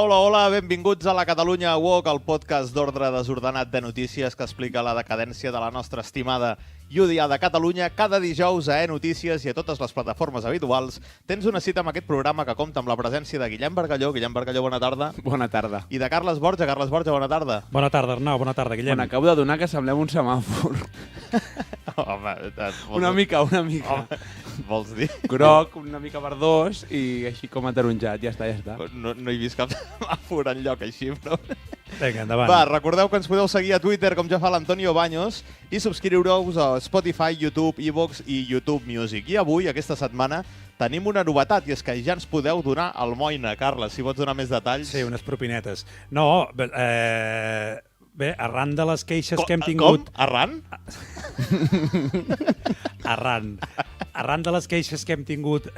Hola, benvinguts a la Catalunya Walk, el podcast d'ordre desordenat de notícies que explica la decadència de la nostra estimada i odiada Catalunya. Cada dijous a E-Notícies i a totes les plataformes habituals tens una cita amb aquest programa que compta amb la presència de Guillem Bargalló. Guillem Bargalló, bona tarda. Bona tarda. I de Carles Borja. Carles Borja, bona tarda. Bona tarda, Arnau. Bona tarda, Guillem. Bueno, acabo de donar que semblem un semàfor. Home, Una mica. Home, vols dir? Groc, una mica verdós i així com ataronjat. Ja està. No he vist cap semàfor enlloc així, però... Vinga, endavant. Va, recordeu que ens podeu seguir a Twitter, com ja fa l'Antonio Baños, i subscriure-us a Spotify, YouTube, iVoox i YouTube Music. I avui, aquesta setmana, tenim una novetat, i és que ja ens podeu donar almoina. Carles, si pots donar més detalls. Sí, unes propinetes. No, bé, arran de les queixes que hem tingut... Com? Arran? Arran de les queixes que hem tingut,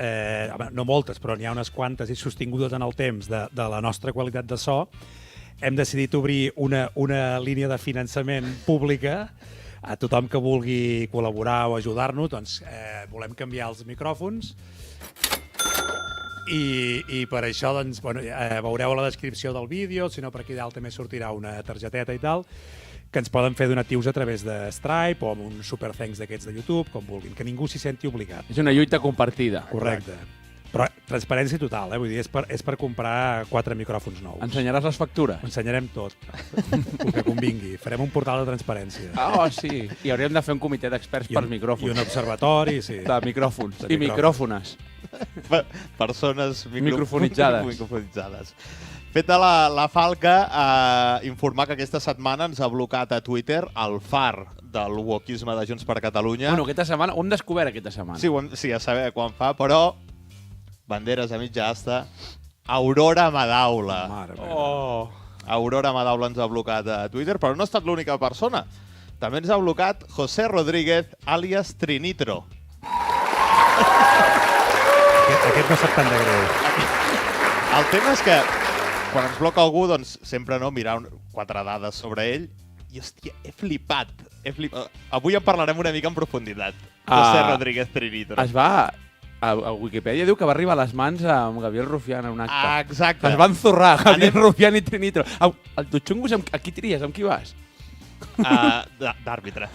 no moltes, però n'hi ha unes quantes i sostingudes en el temps de la nostra qualitat de so, hem decidit obrir una línia de finançament pública a tothom que vulgui col·laborar o ajudar-nos. Doncs volem canviar els micròfons i per això doncs, veureu a la descripció del vídeo, si no per aquí dalt també sortirà una targeteta i tal, que ens poden fer donatius a través de Stripe o amb un super thanks d'aquests de YouTube, com vulguin, que ningú s'hi senti obligat. És una lluita compartida. Correcte. Però transparència total, vull dir, és per comprar 4 micròfons nous. Ensenyaràs les factures? Ho ensenyarem tot, el que convingui. Farem un portal de transparència. Oh, sí. I hauríem de fer un comitè d'experts per micròfons. I un observatori, sí. De micròfons. I micròfones. Persones microfonitzades. Feta la falca, informar que aquesta setmana ens ha blocat a Twitter el far del wokisme de Junts per Catalunya. Bueno, aquesta setmana, ho hem descobert aquesta setmana. Sí, ja sabeu quan fa, però banderes a mitja asta. Aurora Madaula. Mare meva. Oh. Aurora Madaula ens ha blocat a Twitter, però no ha estat l'única persona. També ens ha blocat José Rodríguez, àlies Trinitro. Aquest no sap tant de greu. El tema és que quan ens bloca algú, doncs sempre mirar 4 dades sobre ell i, hòstia, he flipat. Avui en parlarem una mica en profunditat. José Rodríguez Trinitro. Es va... A Wikipedia diu que va arribar a les mans amb Gabriel Rufián en un acte. Exacte. Es van zurrar, Gabriel Rufián i Trinitro. Tu xungos, a qui tries? Amb qui vas? D'àrbitre.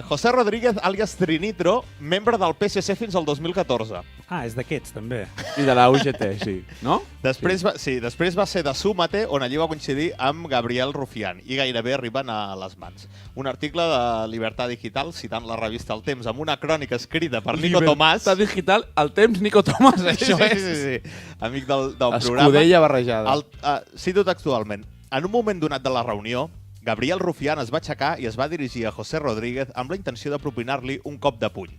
José Rodríguez, àlies Trinitro, membre del PSC fins al 2014. És d'aquests, també. I de la UGT, sí. No? Després va ser de Súmate, on allí va coincidir amb Gabriel Rufián, i gairebé arriben a les mans. Un article de Libertad Digital, citant la revista El Temps, amb una crònica escrita per Nico Tomàs. Libertad Digital, El Temps, Nico Tomàs, això és. Sí. Amic del programa. Escudella barrejada. Cito textualment. En un moment donat de la reunió, Gabriel Rufián es va aixecar i es va dirigir a José Rodríguez amb la intenció de propinar-li un cop de puny.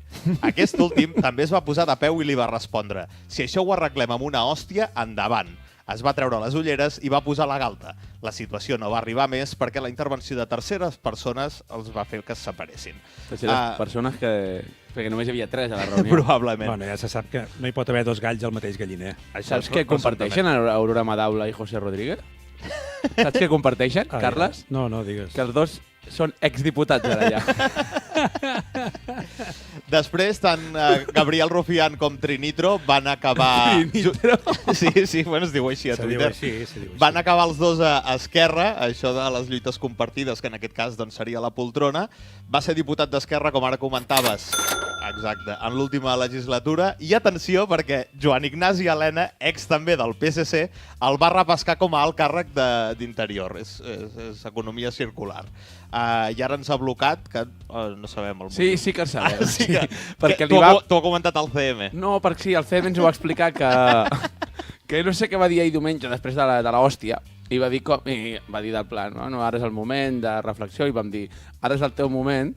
Aquest últim també es va posar de peu i li va respondre: si això ho arreglem amb una hòstia, endavant. Es va treure les ulleres i va posar la galta. La situació no va arribar més perquè la intervenció de terceres persones els va fer que es separessin. Terceres persones perquè només hi havia 3 a la reunió. Probablement. Bueno, ja se sap que no hi pot haver 2 galls al mateix galliner. Saps què comparteixen Aurora Madaula i José Rodríguez? Saps què comparteixen, Carles? No, digues. Que els dos són exdiputats ara ja. Després, tant Gabriel Rufián com Trinitro van acabar... Trinitro? Sí, bueno, es diu així a Twitter. Se diu així. Van acabar els dos a Esquerra, això de les lluites compartides, que en aquest cas doncs, seria la poltrona. Va ser diputat d'Esquerra, com ara comentaves, exacte, en l'última legislatura. I atenció, perquè Joan Ignasi Elena, ex també del PSC, el va repescar com a alt càrrec d'Interior. És economia circular. I ara ens ha blocat, que no sabem el motiu. Sí que el sabem. Sí que, perquè t'ho ha comentat el CM. No, perquè sí, el CM ens ho va explicar que no sé què va dir ahir diumenge després de la hòstia. I va dir del plan, no, ara és el moment de reflexió, i vam dir, ara és el teu moment,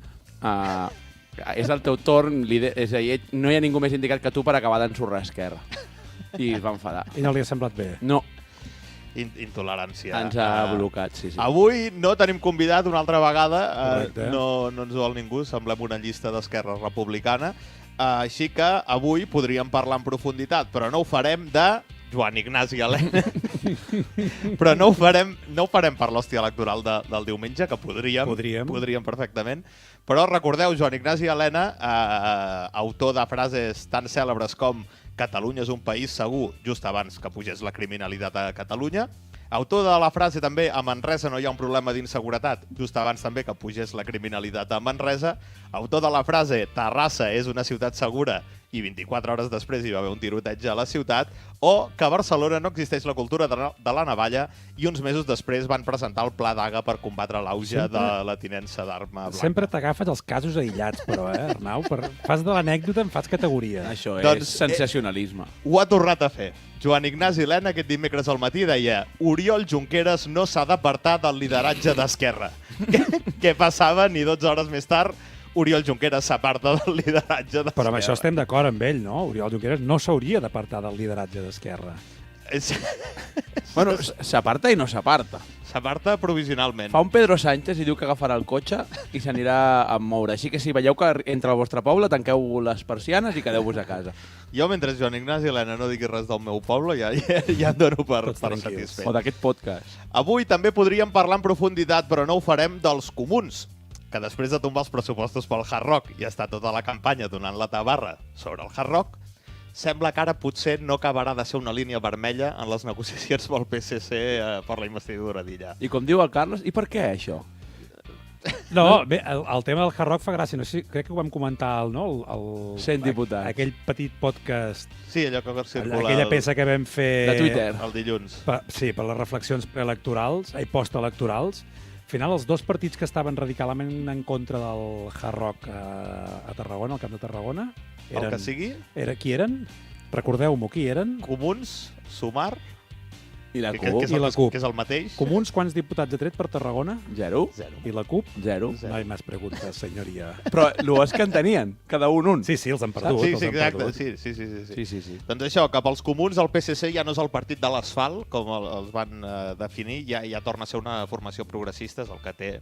és el teu torn, és a dir, no hi ha ningú més indicat que tu per acabar d'ensorrar Esquerra. I es va enfadar. I no li ha semblat bé? No. Intolerància. Ens ha blocat, sí. Avui no tenim convidat una altra vegada, no ens vol ningú, semblem una llista d'Esquerra Republicana, així que avui podríem parlar en profunditat, però no ho farem de Joan Ignasi Elena. Però no ho farem per l'hòstia electoral del diumenge, que podríem perfectament. Però recordeu, Joan Ignasi Elena, autor de frases tan cèlebres com Catalunya és un país segur, just abans que pugés la criminalitat a Catalunya. Autor de la frase també a Manresa no hi ha un problema d'inseguretat, just abans també que pugés la criminalitat a Manresa. Autor de la frase Terrassa és una ciutat segura i 24 hores després hi va haver un tiroteig a la ciutat, o que a Barcelona no existeix la cultura de la navalla i uns mesos després van presentar el Pla d'Aga per combatre l'auge de la tinença d'arma blanca. Sempre t'agafes els casos aïllats, però, Arnau? Fas de l'anècdota, en fas categoria. Això Doncs, és sensacionalisme. Ho ha tornat a fer. Joan Ignasi Elena aquest dimecres al matí deia Oriol Junqueras no s'ha d'apartar del lideratge d'Esquerra. Què passava? Ni 12 hores més tard, Oriol Junqueras s'aparta del lideratge d'Esquerra. Però amb això estem d'acord amb ell, no? Oriol Junqueras no s'hauria d'apartar del lideratge d'Esquerra. Bueno, s'aparta i no s'aparta. S'aparta provisionalment. Fa un Pedro Sánchez i diu que agafarà el cotxe i s'anirà a moure. Així que si veieu que entra al vostre poble, tanqueu les persianes i quedeu-vos a casa. Jo, mentre Joan Ignasi Elena no digui res del meu poble, ja em dono per satisfet. O d'aquest podcast. Avui també podríem parlar en profunditat, però no ho farem, dels comuns, que després de tombar els pressupostos pel Hard Rock i està tota la campanya donant la tabarra sobre el Hard Rock, sembla que ara potser no acabarà de ser una línia vermella en les negociacions pel PSC per la investidura d'Illa. I com diu el Carles, i per què això? No, bé, el tema del Hard Rock fa gràcia. No sé, crec que ho vam comentar, no? 100 diputats. Aquell petit podcast, Sí, allò que circula aquella peça que vam fer... De Twitter. el dilluns. Sí, per les reflexions preelectorals i postelectorals. Al final, els dos partits que estaven radicalment en contra del Hard Rock a Tarragona, al Camp de Tarragona... El que sigui. Qui eren? Recordeu-m'ho, qui eren? Comuns, Sumar, I la que CUP? I la CUP. que és el mateix. Comuns, quants diputats ha tret per Tarragona? 0. I la CUP? 0. No hi més preguntes, senyoria. Però el és que en tenien, cada un. Sí, els han perdut. Sí, els han exacte. perdut. Sí. Doncs això, cap als comuns, el PSC ja no és el partit de l'asfalt, com els van definir, ja torna a ser una formació progressista, és el que té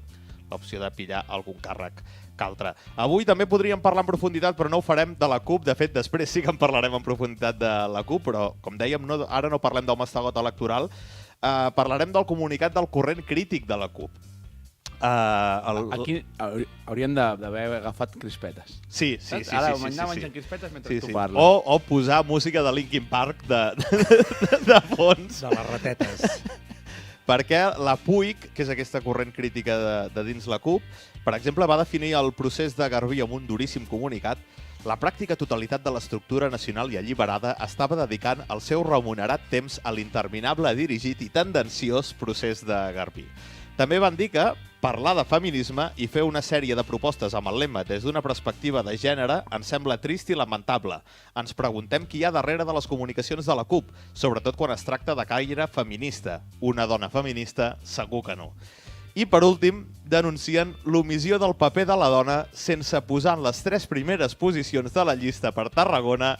l'opció de pillar algun càrrec que altre. Avui també podríem parlar en profunditat, però no ho farem de la CUP. De fet, després sí que en parlarem en profunditat de la CUP, però, com dèiem, ara no parlem del mastegot electoral, parlarem del comunicat del corrent crític de la CUP. Aquí hauríem d'haver agafat crispetes. Sí. Ara anar menjant crispetes mentre tu parles. O posar música de Linkin Park de fons. De les ratetes. Perquè la PUIC, que és aquesta corrent crítica de dins la CUP, per exemple, va definir el procés de Garbí amb un duríssim comunicat. La pràctica totalitat de l'estructura nacional i alliberada estava dedicant el seu remunerat temps a l'interminable, dirigit i tendenciós procés de Garbí. També van dir que parlar de feminisme i fer una sèrie de propostes amb el lema des d'una perspectiva de gènere ens sembla trist i lamentable. Ens preguntem qui hi ha darrere de les comunicacions de la CUP, sobretot quan es tracta de caire feminista. Una dona feminista, segur que no. I, per últim, denuncien l'omissió del paper de la dona sense posar en les 3 primeres posicions de la llista per Tarragona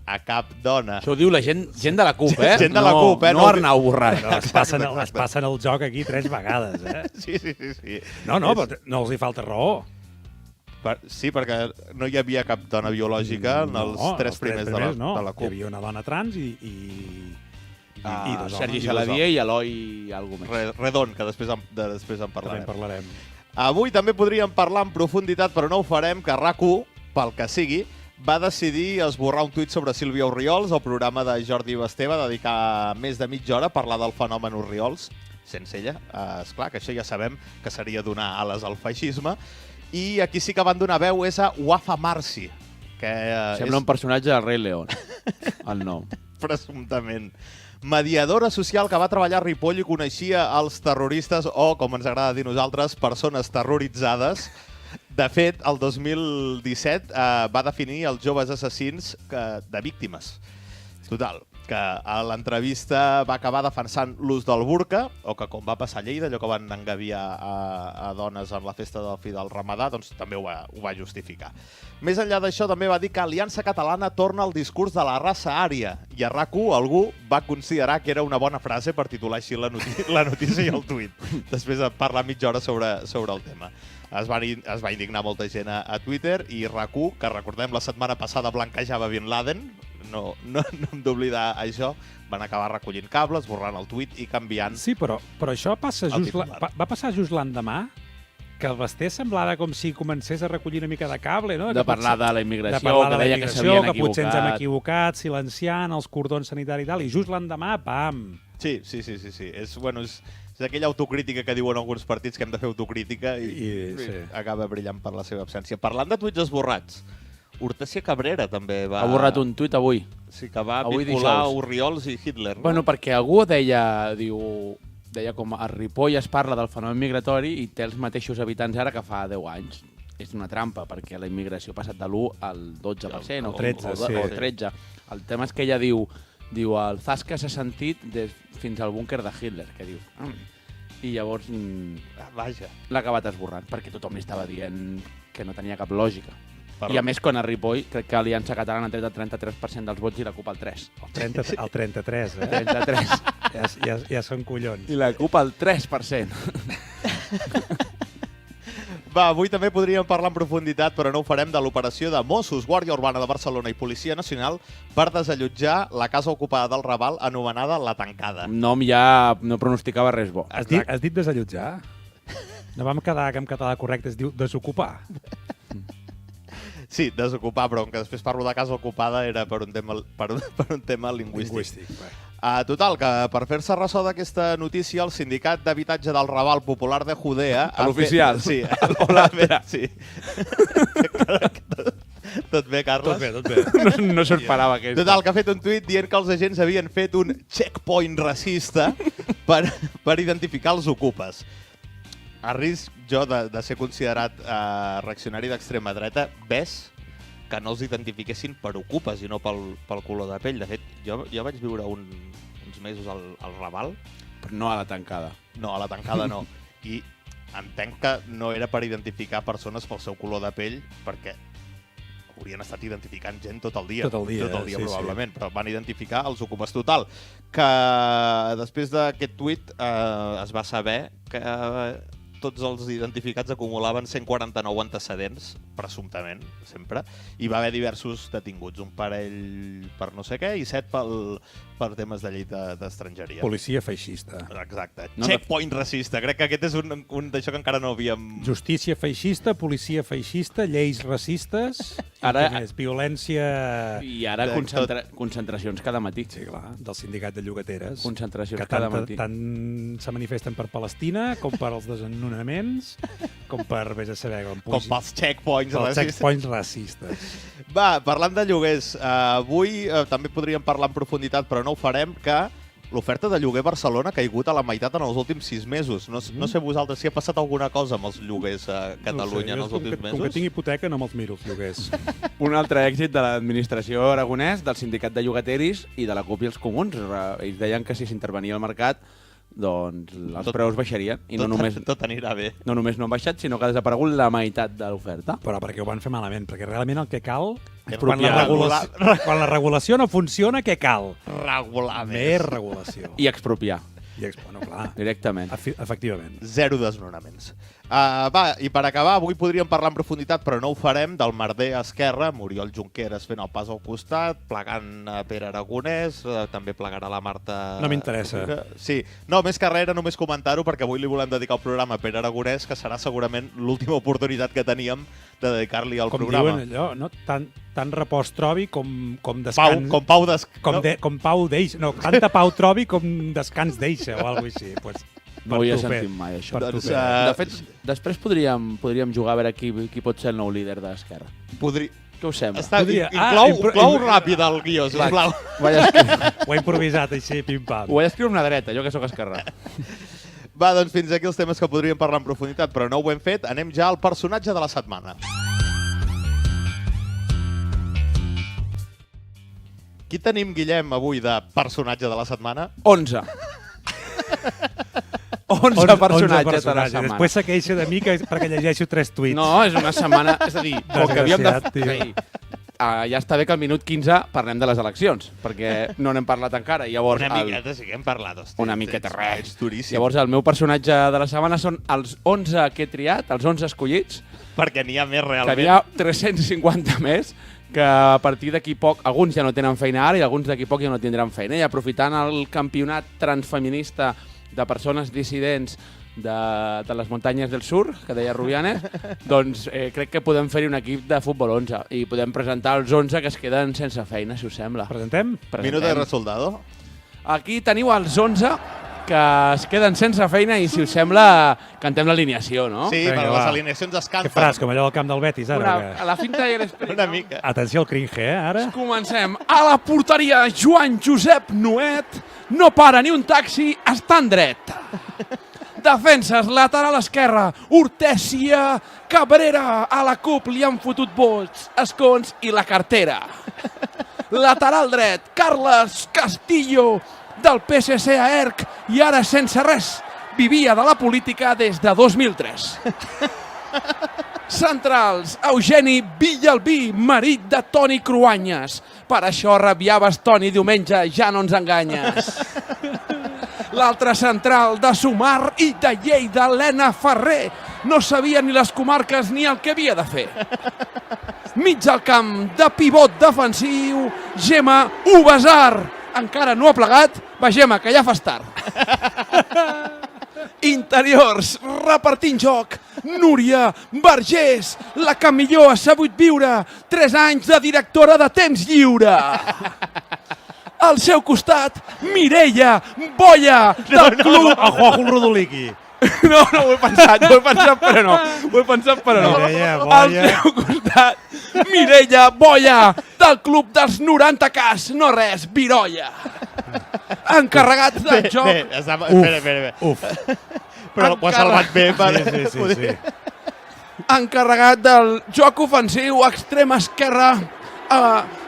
a cap dona. Això ho diu la gent de la CUP, eh? Gent de la CUP, eh? No Arnau Borràs. No, es passen el joc aquí 3 vegades, eh? Sí. No, però no els hi falta raó. Sí, perquè no hi havia cap dona biològica en els 3 primers de la CUP. Hi havia una dona trans i dos homes. Sergi Saladier i Eloi algú més. Redon, que després en També parlarem. en parlarem. Avui també podríem parlar en profunditat, però no ho farem, que RAC1, pel que sigui, va decidir esborrar un tuit sobre Sílvia Orriols al programa de Jordi Basté, va dedicar més de mitja hora a parlar del fenomen Orriols, sense ella. Esclar, que això ja sabem que seria donar ales al feixisme. I aquí sí que van donar veu és a Wafa Marci, que Sembla un personatge del Rei León, el nom. Presumptament. Mediadora social que va treballar a Ripoll i coneixia els terroristes o, com ens agrada dir nosaltres, persones terroritzades. De fet, el 2017 va definir els joves assassins de víctimes. Total, que a l'entrevista va acabar defensant l'ús del burca, o que com va passar a Lleida, allò que van engaviar a dones en la festa del fi del Ramadà, doncs també ho va justificar. Més enllà d'això, també va dir que Aliança Catalana torna al discurs de la raça ària, i a RAC1 algú va considerar que era una bona frase per titular així la notícia i el tuit, després de parlar mitja hora sobre el tema. Es va indignar molta gent a Twitter i RAC1, que recordem la setmana passada blanquejava Bin Laden, no hem d'oblidar això, van acabar recollint cables, borrant el tuit i canviant. Sí, però això passa El just titular. va passar just l'endemà, que el Basté semblava com si comencés a recollir una mica de cable, no? De parlar de la immigració, de parlar que de la deia que immigració, s'havien que potser ens hem equivocat. equivocat, silenciant els cordons sanitaris i tal, i just l'endemà, pam! Sí. És aquella autocrítica que diuen alguns partits que hem de fer autocrítica i Sí. acaba brillant per la seva absència. Parlant de tuits esborrats, Hortèsia Cabrera també va... Ha borrat un tuit avui. Sí, que va Avui vincular dijous. Oriols i Hitler. No? Bueno, perquè algú deia com a Ripoll es parla del fenomen migratori i té els mateixos habitants ara que fa 10 anys. És una trampa, perquè la immigració ha passat de l'1 al 12%, Al 13, o sí. 13. El tema és que ella diu el Zasca s'ha sentit fins al búnquer de Hitler, que diu... I llavors Vaja. l'ha acabat esborrant, perquè tothom li estava dient que no tenia cap lògica. Per- I a més, quan a Ripoll, crec que Aliança Catalana ha tret el 33% dels vots i la CUP el 3%. El 33, eh? 33. Ja són collons. I la CUP el 3%. Va, avui també podríem parlar en profunditat, però no ho farem, de l'operació de Mossos, Guàrdia Urbana de Barcelona i Policia Nacional per desallotjar la casa ocupada del Raval anomenada La Tancada. El nom ja no pronosticava res bo. Has dit desallotjar? No vam quedar que en català correcte es diu desocupar. Sí, desocupar, però que després parlo de casa ocupada era per un tema lingüístic. Total, que per fer-se ressò d'aquesta notícia, el Sindicat d'Habitatge del Raval Popular de Judea... L'oficial. Sí. Hola, sí. Tot bé, Carles? Tot bé. No s'ho esperava, aquest. Total, que ha fet un tuit dient que els agents havien fet un checkpoint racista per identificar els ocupes. A risc jo de ser considerat reaccionari d'extrema dreta, ves que no els identifiquessin per ocupes i no pel color de pell. De fet, jo vaig viure uns mesos al Raval. Però no a La Tancada. No, a La Tancada no. I entenc que no era per identificar persones pel seu color de pell, perquè haurien estat identificant gent tot el dia. Tot el dia, sí, probablement, però van identificar els ocupes. Total, que després d'aquest tuit es va saber que tots els identificats acumulaven 149 antecedents, presumptament, sempre, i va haver diversos detinguts, un parell per no sé què i 7 per temes de llei d'estrangeria. Policia feixista. Exacte. No, Checkpoint racista. Crec que aquest és un d'això que encara no havíem... Justícia feixista, policia feixista, lleis racistes, Ara- i més, violència... I ara Tot. concentracions cada matí. Sí, clar, del sindicat de llogateres. Concentracions que cada matí. tant se manifesten per Palestina, com per als desnonaments, com per, vés a saber, Com pels checkpoints pels racistes. checkpoints racistes. Va, parlant de lloguers, avui també podríem parlar en profunditat, però no ho farem, que l'oferta de lloguer a Barcelona ha caigut a la meitat en els últims 6 mesos. No sé vosaltres si ha passat alguna cosa amb els lloguers a Catalunya en els últims mesos. Com que tinc hipoteca no me'ls miro, els lloguers. Un altre èxit de l'administració aragonès, del sindicat de llogateris i de la CUP i els comuns. Ells deien que si s'intervenia al mercat, doncs els preus baixarien. I no Tot anirà bé. no només no han baixat, sinó que ha desaparegut la meitat de l'oferta. Però perquè ho van fer malament, perquè realment el que cal... És Quan la, regular. quan la regulació no funciona, què cal? Regular Més regulació. I expropiar, Bueno, clar, directament. efectivament. 0 desnonaments. Va, i per acabar, avui podríem parlar en profunditat, però no ho farem, del merder a Esquerra, Oriol Junqueras fent el pas al costat, plegant a Pere Aragonès, també plegarà la Marta... No m'interessa. Sí, no, més que res era només comentar-ho, perquè avui li volem dedicar el programa a Pere Aragonès, que serà segurament l'última oportunitat que teníem de dedicar-li al Com programa. diuen allò, no? Tant repòs trobi com Pau, descans... com Pau com Pau deixa. No, tanta Pau trobi com descans deixa, o alguna cosa així. Pues, No ho havia sentit mai, això. Per tu, Doncs, Pere. De fet, després podríem jugar a veure qui pot ser el nou líder d'Esquerra. Què us sembla? Podria- Inclou ràpid el guió, sisplau. Ho he improvisat així, pim-pam. Ho vaig escriure amb la dreta, jo que sóc esquerrà. Va, doncs fins aquí els temes que podríem parlar en profunditat, però no ho hem fet. Anem ja al personatge de la setmana. Qui tenim, Guillem, avui de personatge de la setmana? 11 personatges de la setmana. Després se queixa de mi perquè llegeixo 3 tuits. No, és una setmana... És a dir, com que havíem de... Desgraciat, tio. Sí. Ja està bé que al minut 15 parlem de les eleccions, perquè no n'hem parlat encara. Llavors, Una miqueta, sí que hem parlat. Hosti, una miqueta res. Ets duríssim. Llavors, el meu personatge de la setmana són els 11 que he triat, els 11 escollits, Perquè n'hi ha més que realment. n'hi ha 350 més, que a partir d'aquí poc, alguns ja no tenen feina ara i alguns d'aquí poc ja no tindran feina. I aprofitant el campionat transfeminista de persones dissidents de les muntanyes del sur, que deia Rubianes, doncs crec que podem fer-hi un equip de futbol 11 i podem presentar els 11 que es queden sense feina, si us sembla. Presentem? Minuto de resultado. Aquí teniu els 11 que es queden sense feina i, si us sembla, cantem l'alineació, no? Sí, Vinga, però va. les alineacions es Què canten. faràs, com allò del camp del Betis, ara? A la finta i l'esperit. Una mica. Atenció al cringe, ara? Comencem. A la porteria, Joan Josep Nuet. No para ni un taxi, està en dret. Defenses, lateral esquerra, Hortèsia Cabrera. A la CUP li han fotut vots, escons i la cartera. Lateral dret, Carles Castillo, del PSC a ERC, i ara sense res. Vivia de la política des de 2003. Centrals, Eugeni Villalbí, marit de Toni Cruanyes. Per això rabiaves, Toni, diumenge, ja no ens enganyes. L'altre central, de Sumar i de Lleida, Helena Ferrer. No sabia ni les comarques ni el que havia de fer. Mig al camp, de pivot defensiu, Gemma Ubasar. Encara no ha plegat? Va, Gemma, que ja fas tard. Interiors, repartint joc, Núria Vergés, la que millor ha sabut viure, 3 anys de directora de temps lliure. Al seu costat, Mireia Boia, del club... A Juanjo Rodoliqui. No, ho he pensat, però no. Mireia Boia. Al seu costat, Mireia Boia, del club dels 90 cas, no res, Virolla. Encarregat del joc... Espera. Uf. Però ho ha salvat bé. Sí. Encarregat del joc ofensiu, extrema esquerra,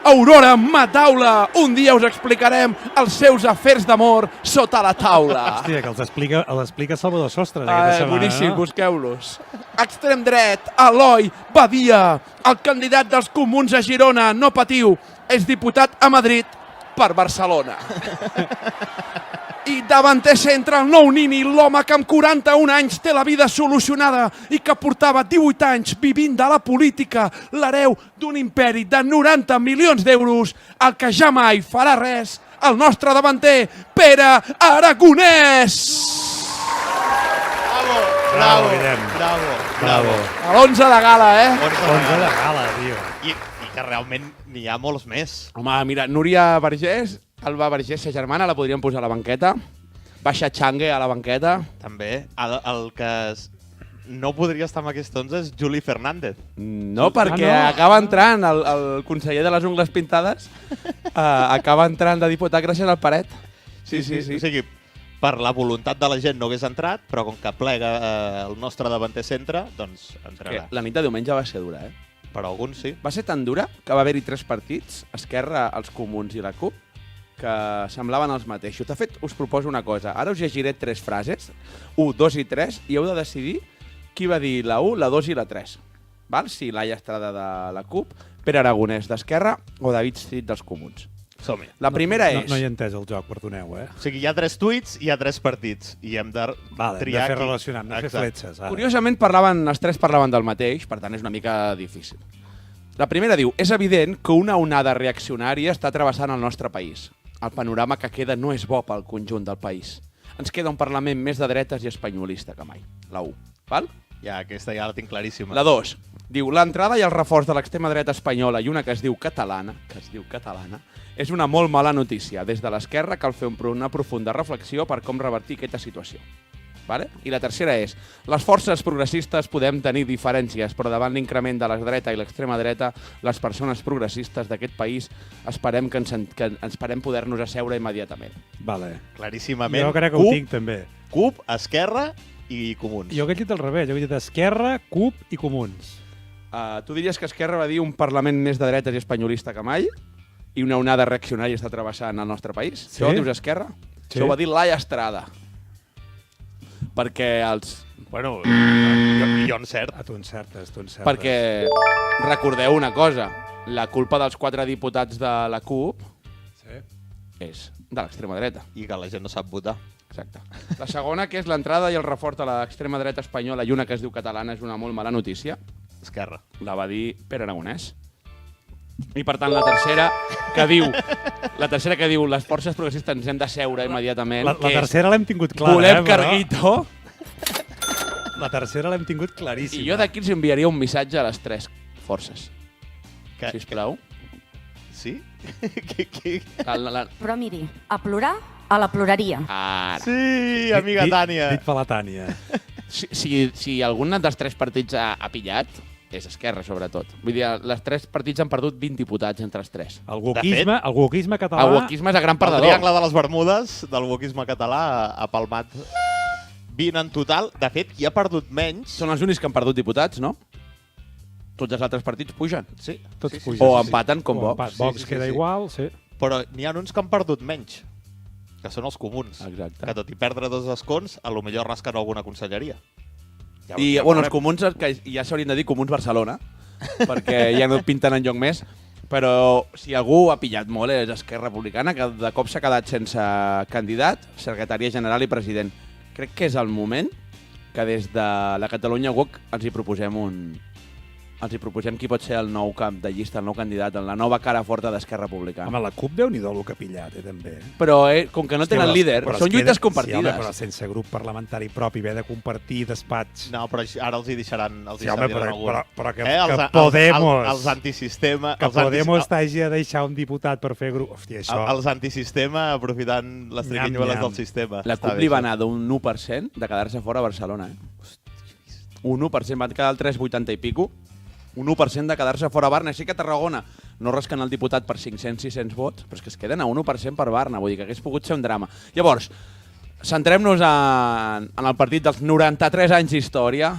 Aurora Mataula. Un dia us explicarem els seus afers d'amor sota la taula. Hòstia, que l'explica Salvador Sostres aquesta setmana, Boníssim, no? busqueu-los. Extrem dret, Eloi Badia, el candidat dels comuns a Girona, no patiu, és diputat a Madrid per Barcelona. I davanter centre, el nou Nini, l'home que amb 41 anys té la vida solucionada i que portava 18 anys vivint de la política, l'hereu d'un imperi de 90 milions d'euros, el que ja mai farà res, el nostre davanter, Pere Aragonès! Bravo, Guillem. bravo. A l'11 de gala, 11 de gala, tio. I que realment n'hi ha molts més. Home, mira, Núria Vergés, Alba Vergés, sa germana, la podríem posar a la banqueta. Baixa Changue a la banqueta. També. El que no podria estar amb aquest 11 és Juli Fernández. No, perquè no. acaba entrant el conseller de les ungles pintades, acaba entrant de diputat gràcies al Paret. Sí. O sigui, per la voluntat de la gent no hagués entrat, però com que plega el nostre davanter centre, doncs entrarà. La nit de diumenge va ser dura, Per alguns sí. Va ser tan dura que va haver-hi 3 partits, Esquerra, els Comuns i la CUP, que semblaven els mateixos. De fet, us proposo una cosa. Ara us llegiré 3 frases, 1, 2 i 3, i heu de decidir qui va dir la 1, la 2 i la 3. Val? Si Laia Estrada de la CUP, Pere Aragonès d'Esquerra o David Cid dels Comuns. Som-hi. La primera és... No hi he entès el joc, perdoneu, O sigui, hi ha 3 tuits i hi ha 3 partits. I hem de Vale, hem de triar fer qui- relacionar, hem de fer Exacte. fletxes. Ara. Curiosament, els 3 parlaven del mateix, per tant és una mica difícil. La primera diu, és evident que una onada reaccionària està travessant el nostre país. El panorama que queda no és bo pel conjunt del país. Ens queda un Parlament més de dretes i espanyolista que mai. La 1. Val? Ja, aquesta ja la tinc claríssima. La 2. Diu, l'entrada i el reforç de l'extrema dreta espanyola i una que es diu catalana, és una molt mala notícia. Des de l'esquerra cal fer una profunda reflexió per com revertir aquesta situació. Vale? I la tercera és, les forces progressistes podem tenir diferències, però davant l'increment de la dreta i l'extrema dreta, les persones progressistes d'aquest país esperem poder-nos asseure immediatament. Vale. Claríssimament. Jo crec que ho tinc, també. CUP, Esquerra i Comuns. Jo he dit al revés, jo he dit Esquerra, CUP i Comuns. Tu diries que Esquerra va dir un Parlament més de dretes i espanyolista que mai i una onada reaccionària està travessant el nostre país? Sí? Això ho dius Esquerra? Sí. Això ho va dir Laia Estrada. Perquè els... Bueno, jo encert. Tu encertes. Perquè recordeu una cosa, la culpa dels 4 diputats de la CUP Sí. és de l'extrema dreta. I que la gent no sap votar. Exacte. La segona, que és l'entrada i el reforç de l'extrema dreta espanyola i una que es diu catalana, és una molt mala notícia. Esquerra. La va dir Pere Aragonès. I, per tant, la tercera que diu les forces progressistes ens hem de seure immediatament. La tercera l'hem tingut clara, volem però... Carguito. La tercera l'hem tingut claríssima. I jo d'aquí els enviaria un missatge a les tres forces. Sisplau. Sí? Però miri, a plorar, a la ploraria. Ara. Sí, amiga Tània. Dit per la Tània. Si algun dels tres partits ha pillat, és Esquerra, sobretot. Vull dir, els tres partits han perdut 20 diputats entre els tres. El wokisme català... El wokisme és el gran El perdedor. triangle de les Bermudes del wokisme català ha palmat 20 en total. De fet, qui ha perdut menys... Són els únics que han perdut diputats, no? Tots els altres partits pugen. Sí. Tots pugen. O empaten com Vox. Vox queda igual, sí. Però n'hi ha uns que han perdut menys, que són els comuns. Exacte. Que tot i perdre 2 escons, a lo millor rasquen alguna conselleria. I, bueno, els comuns, que ja s'haurien de dir Comuns Barcelona, perquè ja no pinten enlloc més, però si algú ha pillat molt és Esquerra Republicana, que de cop s'ha quedat sense candidat, secretària general i president. Crec que és el moment que des de la Catalunya Woke els hi proposem qui pot ser el nou cap de llista, el nou candidat, la nova cara forta d'Esquerra Republicana. Home, la CUP Déu-n'hi-do el que ha pillat, també. Però, com que no tenen líder, són lluites compartides. Sí, home, però sense grup parlamentari propi, haver de compartir despatx... No, però ara els hi deixaran... Sí, home, però que Podemos... Els antisistema... Que Podemos t'hagi de deixar un diputat per fer grup... Hòstia, això... Els antisistema aprofitant les triquinyueles del sistema. La CUP li va anar d'un 1% de quedar-se fora a Barcelona. Un 1%, van quedar el 3,80 i pico. Un 1% de quedar-se fora a Barna. Sí que a Tarragona no rasquen el diputat per 500-600 vots, però és que es queden a un 1% per Barna. Vull dir que hagués pogut ser un drama. Llavors, centrem-nos en el partit dels 93 anys d'història,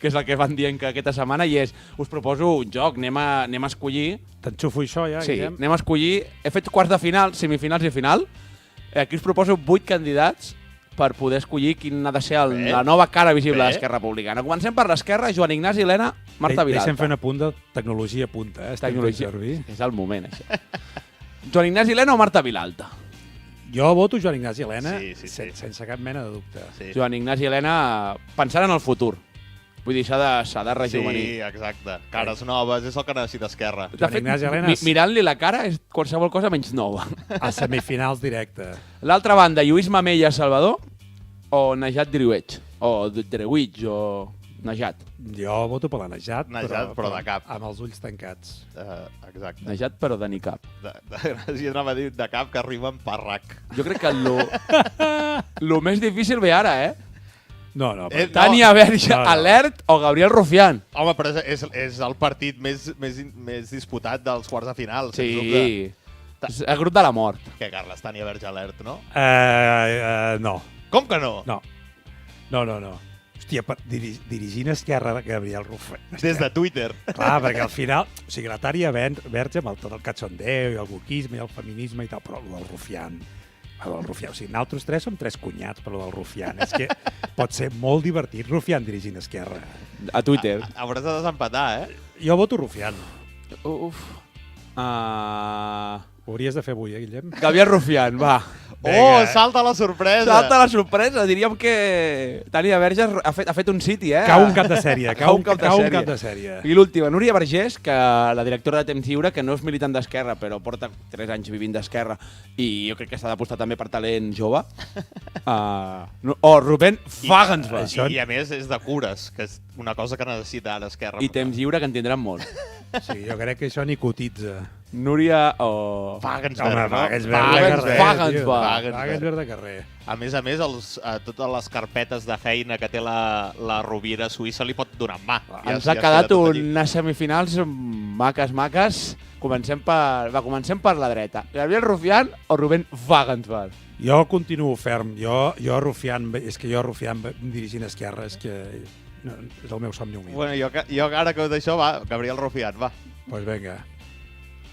que és el que van dient que aquesta setmana, i és, us proposo un joc, anem a escollir... T'enxufo això ja, sí, Guillem? anem a escollir... He fet quarts de final, semifinals i final. Aquí us proposo 8 candidats per poder escollir quin ha de ser la nova cara visible d'Esquerra Republicana. Comencem per l'Esquerra, Joan Ignasi Helena, Marta Vilalta. Deixem fer un apunt de tecnologia punta, Tecnologia. És el moment, això. Joan Ignasi Helena o Marta Vilalta? Jo voto Joan Ignasi Helena sense cap mena de dubte. Sí. Joan Ignasi Helena pensant en el futur. Vull dir, s'ha de rejuvenir. Sí, exacte. Cares noves, és el que necessita Esquerra. Joan Ignasi Helena... Mirant-li la cara és qualsevol cosa menys nova. A semifinals directe. L'altra banda, Lluís Mamella Salvador o Najat Driouech? O Driouech o Najat? Jo voto per la Najat, però de cap. Amb els ulls tancats. Exacte. Najat, però de nicap. Jo anava a dir de cap que rima amb parrac. Jo crec que lo més difícil ve ara, No. Tània Verge, Alert o Gabriel Rufián? Home, però és el partit més disputat dels quarts de final. Sí. És el grup de la mort. Què, Carles? Tània Verge, Alert, no? No. Com que no? No. Hòstia, dirigint Esquerra de Gabriel Rufián. Des de Twitter. Clar, perquè al final, o sigui, la Tània Verge amb tot el cachondeo i el wokisme i el feminisme i tal, però el Rufián... O sigui, nosaltres tres som tres cunyats per del Rufián. És que pot ser molt divertit Rufián dirigint Esquerra. A Twitter. Hauràs de desempatar, Jo voto Rufián. Uf. Ho hauries de fer avui, Guillem? Gabriel Rufián, va. Salta la sorpresa! Salta la sorpresa! Diríem que Tània Verge ha fet un City, Cau un cap de sèrie. Cau un cap de sèrie. I l'última, Núria Vergés, que la directora de Temps Lliure, que no és militant d'Esquerra, però porta 3 anys vivint d'Esquerra, i jo crec que s'ha d'apostar també per talent jove. O Rubén Wagensberg. I a més és de cures, que és una cosa que necessita ara Esquerra. I Temps Lliure, que en tindran molt. Sí, jo crec que això ni cotitza. Núria o... Wagensberg, Wagensberg de carrer. A més, totes les carpetes de feina que té la Rovira Suïssa li pot donar mà. Ens ha quedat unes semifinals maques. Comencem per la dreta. Gabriel Rufián o Rubén Wagensberg? Jo continuo ferm. Jo Rufián dirigint Esquerra, és que és el meu somni humil. Bueno, jo ara que d'això va, Gabriel Rufián, va. Doncs vinga.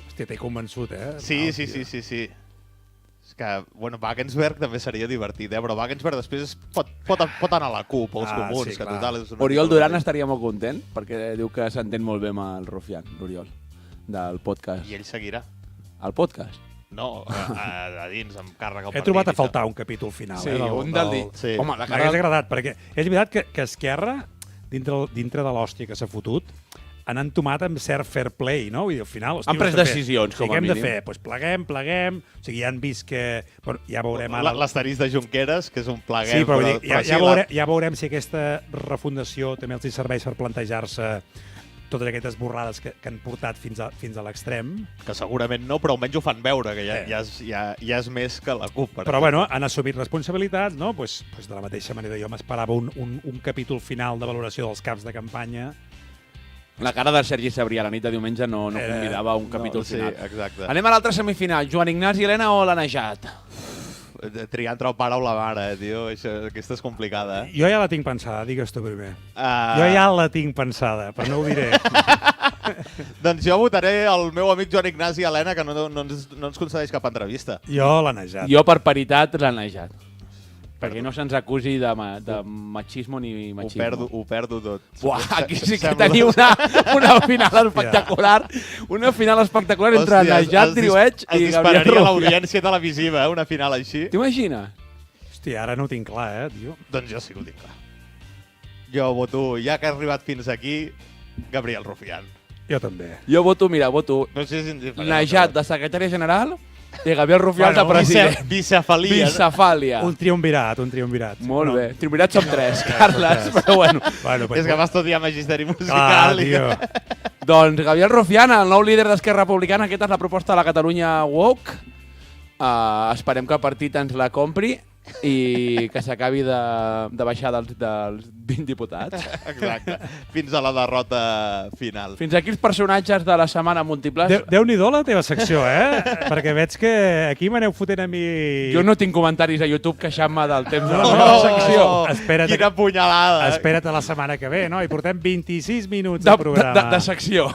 Hòstia, t'he convençut, Sí. És que, Wagensberg també seria divertit, però Wagensberg després pot anar a la CUP o als comuns, que total és una... Oriol Duran estaria molt content, perquè diu que s'entén molt bé amb el Rufián, l'Oriol, del podcast. I ell seguirà. El podcast? No, a dins, amb càrrega al partit. He trobat a faltar un capítol final. Sí, un del dit. Sí. Home, m'hagués agradat, perquè és veritat que Esquerra, dintre de l'hòstia que s'ha fotut, han entomat amb cert fair play, no? Vull dir, al final... Hosti, Han pres decisions, com a mínim. Què hem de mínim. fer? Doncs pleguem. O sigui, ja han vist que... Bueno, ja veurem ara... L'asterís de Junqueras, que és un pleguem... Sí, però, vull dir, però ja veurem si aquesta refundació també els hi serveix per plantejar-se totes aquestes borrades que han portat fins a l'extrem. Que segurament no, però almenys ho fan veure, que ja és més que la CUP. Però bueno, han assumit responsabilitats, no? Pues de la mateixa manera jo m'esperava un capítol final de valoració dels caps de campanya. La cara de Sergi Sabrià la nit de diumenge no convidava un capítol final. Sí, exacte. Anem a l'altra semifinal. Joan Ignasi Helena o l'Anejat? Triar entre el pare o la mare, tio. Aquesta és complicada, Jo ja la tinc pensada, digues tu primer. Uh, Jo ja la tinc pensada, però no ho diré. Doncs jo votaré el meu amic Joan Ignasi Helena, que no ens concedeix cap entrevista. Jo l'he nejat. Jo, per paritat, l'Anejat. Perquè no se'ns acusi de machismo ni machismo. Ho perdo tot. Buah, aquí sí que teniu una final espectacular. Una final espectacular entre Najat Driouech i Gabriel dispararia Rufián. l'audiència televisiva, una final així. T'imagines? Hòstia, ara no ho tinc clar, tio. Doncs jo sí que ho tinc clar. Jo voto, ja que ha arribat fins aquí, Gabriel Rufián. Jo també. Jo voto No sé si és indiferent. Najat de secretari general i Gabriel Rufián de Bueno, president. Bicefàlia. Bicefàlia. Un triumvirat. Molt bé. Triumvirat som 3, Carles, però bueno. És que va estudiar magisteri Clar, musical. tio. Doncs Gabriel Rufián, el nou líder d'Esquerra Republicana, aquesta és la proposta de la Catalunya Woke. Esperem que el partit ens la compri i que s'acabi de baixar dels 20 diputats. Exacte. Fins a la derrota final. Fins aquí els personatges de la setmana múltiples. Déu-n'hi-do la teva secció, Perquè veig que aquí m'aneu fotent a mi... Jo no tinc comentaris a YouTube queixant-me del temps de la No, meva no, secció. Espera't Quina punyalada. Espera't a la setmana que ve, no? I portem 26 minuts de programa. De secció.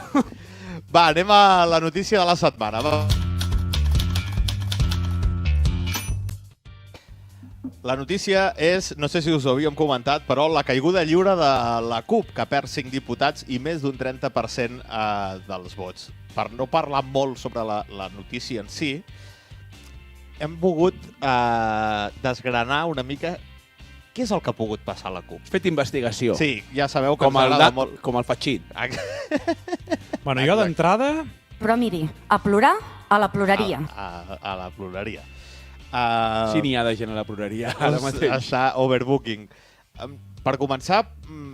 Va, anem a la notícia de la setmana. Va. La notícia és, no sé si us ho havíem comentat, però la caiguda lliure de la CUP, que perd 5 diputats i més d'un 30% dels vots. Per no parlar molt sobre la notícia en si, hem volgut desgranar una mica què és el que ha pogut passar a la CUP. Has fet investigació. Sí, ja sabeu que Com ens el, agrada molt. com el Fatxin. Bueno, jo d'entrada... Però miri, a plorar, a la ploreria. A la ploreria. Sí, n'hi ha de gent a la ploreria ara mateix. Està overbooking. Per començar,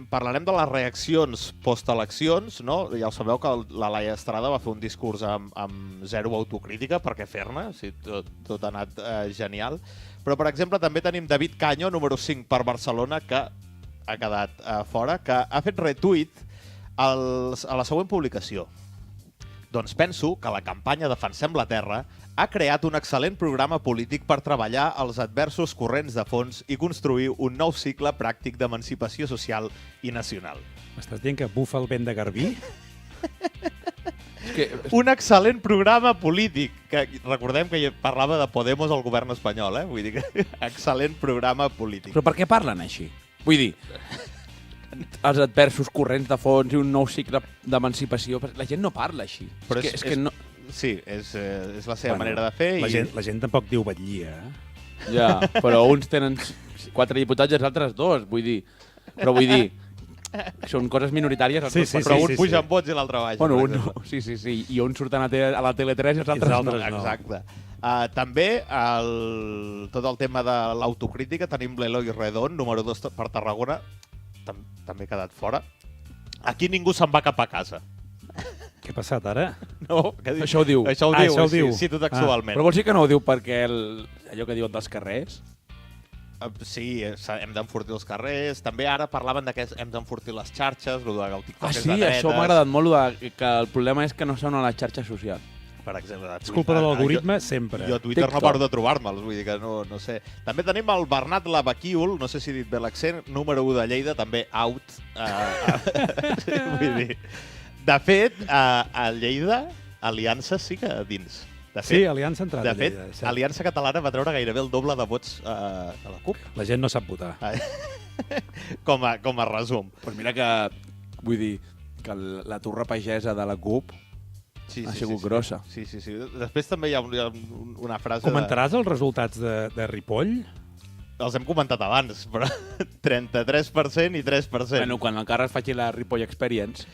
parlarem de les reaccions post-eleccions, no? Ja ho sabeu que la Laia Estrada va fer un discurs amb zero autocrítica, per què fer-ne? Sí, tot ha anat genial. Però, per exemple, també tenim David Caño, número 5 per Barcelona, que ha quedat fora, que ha fet retweet a la següent publicació. Doncs penso que la campanya Defensem la Terra ha creat un excel·lent programa polític per treballar els adversos corrents de fons i construir un nou cicle pràctic d'emancipació social i nacional. M'estàs dient que bufa el vent de Garbí? Un excel·lent programa polític, que recordem que parlava de Podemos al govern espanyol, Vull dir que excel·lent programa polític. Però per què parlen així? Vull dir, els adversos corrents de fons i un nou cicle d'emancipació. La gent no parla així. Però és que no... Sí, és la seva manera de fer. La gent tampoc diu batllia, Ja, però uns tenen 4 diputats i els altres 2, vull dir. Però vull dir, són coses minoritàries. Sí, però un puja en vots i l'altre baixa. Bueno, sí, i uns surten a la Tele3 i els altres no. Exacte. També tot el tema de l'autocrítica, tenim l'Eloi Redon, número 2 per Tarragona, també ha quedat fora. Aquí ningú se'n va cap a casa. Què ha passat ara? No, què diu? Això ho diu. Això ho diu. Cito textualment. Però vols dir que no ho diu perquè allò que diuen dels carrers? Sí, hem d'enfortir els carrers. També ara parlaven que hem d'enfortir les xarxes, el TikTok és de sí, dretes. això m'ha agradat molt, que el problema és que no són a les xarxes socials. Per exemple, És culpa de l'algoritme sempre. Jo a Twitter TikTok. no paro de trobar-me'ls, vull dir que no sé. També tenim el Bernat Lavaquiul, no sé si he dit bé l'accent, número 1 de Lleida, també out. Vull dir... De fet, a Lleida, Aliança sí que dins. De fet, Sí, Aliança ha entrat de a fet, Lleida. Aliança Catalana va treure gairebé el doble de vots de la CUP. La gent no sap votar. Com a resum. Pues mira que, vull dir, que la torre pagesa de la CUP ha sigut grossa. Sí. Després també hi ha una frase... Comentaràs els resultats de Ripoll? Els hem comentat abans, però 33% i 3%. Bueno, quan el Carles faci la Ripoll Experience...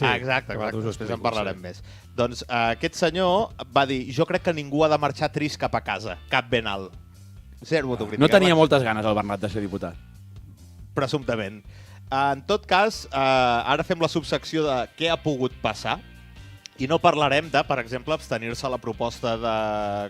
Exacte. us ho Després en explico, parlarem sí. més. Doncs aquest senyor va dir, jo crec que ningú ha de marxar trist cap a casa, cap ben alt. Zero autocrítica. No tenia moltes ganes el Bernat de ser diputat. Presumptament. En tot cas, ara fem la subsecció de què ha pogut passar i no parlarem de, per exemple, abstenir-se a la proposta de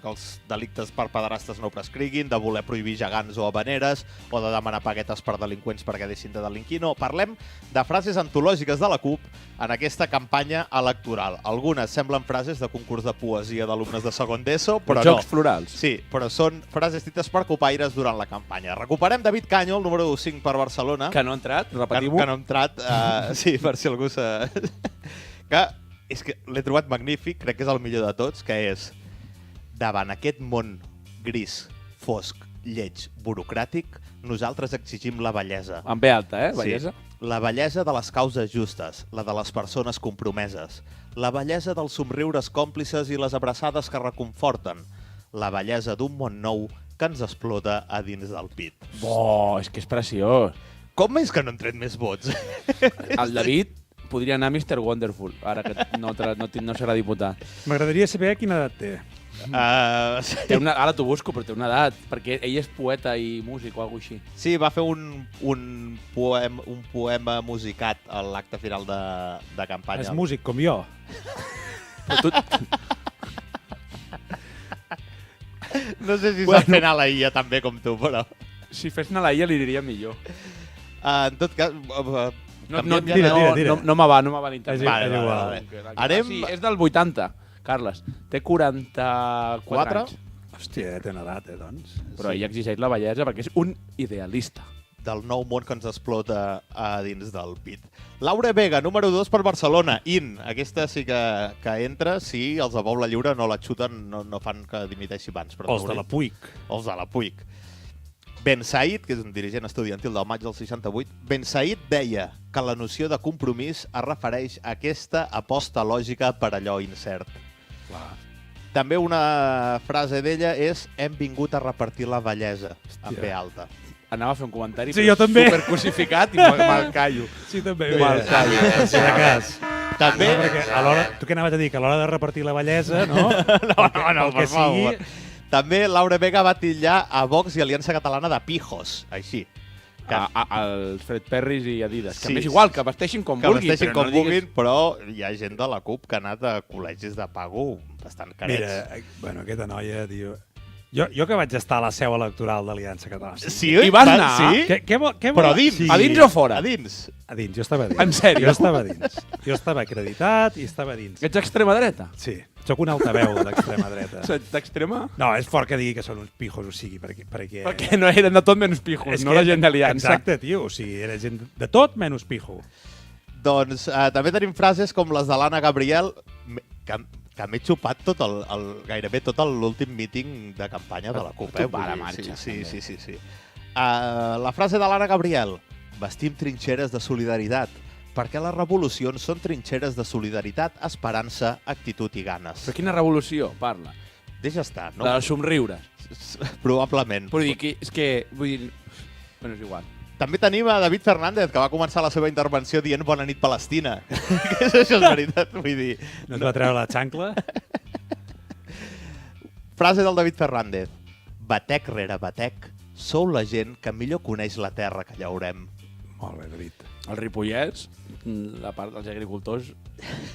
que els delictes per pederastes no prescriguin, de voler prohibir gegants o habaneres, o de demanar paguetes per delinqüents perquè deixin de delinquir. No, parlem de frases antològiques de la CUP en aquesta campanya electoral. Algunes semblen frases de concurs de poesia d'alumnes de segon d'ESO, però Jocs no. florals. Sí, però són frases dites per copaires durant la campanya. Recuperem David Canyo, el número 5 per Barcelona. Que no ha entrat, que repetim-ho. no ha entrat. Sí, per si algú s'ha... que és que l'he trobat magnífic, crec que és el millor de tots, que és davant aquest món gris, fosc, lleig, burocràtic, nosaltres exigim la bellesa. Amb B alta, bellesa? Sí, la bellesa de les causes justes, la de les persones compromeses, la bellesa dels somriures còmplices i les abraçades que reconforten, la bellesa d'un món nou que ens explota a dins del pit. És que és preciós. Com és que no han tret més vots? El David podria anar a Mr. Wonderful, ara que no serà diputat. M'agradaria saber quina edat té. Ara t'ho busco, però té una edat, perquè ell és poeta i músic o alguna així. Sí, va fer un poema musicat a l'acte final de campanya. És músic com jo. Però tu, No sé si sap fer anar a la IA tan bé com tu, però... si fes anar a la IA li diria millor. En tot cas... Tira. No me va l'internet. Vale. Anem... Sí, és del 80, Carles. Té 44 anys. Hòstia, té una edat, doncs. Però ell exigeix la bellesa perquè és un idealista. Del nou món que ens explota a dins del pit. Laura Vega, número 2 per Barcelona. Aquesta sí que entra si els de Poble Lliure no la xuten, no fan que dimiteixi abans. Els de la Puig. Els de la Puig. Ben Said, que és un dirigent estudiantil del maig del 68, Ben Said deia que la noció de compromís es refereix a aquesta aposta lògica per allò incert. També una frase d'ella és hem vingut a repartir la bellesa, amb B alta. Anava a fer un comentari, Sí, però jo també. supercrucificat i me'l callo. Sí, també. Me'l callo. Si de cas. També... No, perquè a l'hora... Tu què anaves a dir? Que a l'hora de repartir la bellesa, no? No, per favor. També Laura Vega va titllar a Vox i Aliança Catalana de pijos, així. Els Fred Perris i Adidas, que Sí, m'és igual, que vesteixin com Que vulguin. vesteixin però com no diguis- vulguin, però hi ha gent de la CUP que ha anat a col·legis de pago bastant carets. Mira, bueno, aquesta noia, tio... Jo que vaig estar a la seu electoral d'Aliança Catalana. Sí, I vas anar? Sí? Què vol? Però a dins. Sí. A dins o fora? A dins. A dins, jo estava a dins. En sèrio? Jo estava a dins. Jo estava acreditat i estava a dins. Ets extrema dreta? Sí, sóc un altaveu de l'extrema dreta. Ets d'extrema? No, és fort que digui que són uns pijos, o sigui, perquè... Perquè no eren de tot menys pijos, És no que- la gent d'Aliança. Exacte, tio, o sigui, era gent de tot menys pijo. Doncs també tenim frases com les de l'Anna Gabriel, que m'he xupat gairebé tot l'últim míting de campanya de la CUP. Tu va Vull de dir, marxa, Sí. La frase de l'Anna Gabriel, vestim trinxeres de solidaritat, perquè les revolucions són trinxeres de solidaritat, esperança, actitud i ganes. Però quina revolució parla? Deixa estar, no? De somriures. Probablement. Però dir que, és que, vull dir... Bueno, és igual. També tenim a David Fernández, que va començar la seva intervenció dient Bona nit, Palestina. Això és veritat, vull dir... No et va treure la xancla? Frase del David Fernández. Batec rere batec, sou la gent que millor coneix la terra que llaurem. Molt bé, David. Els Ripollets, la part dels agricultors,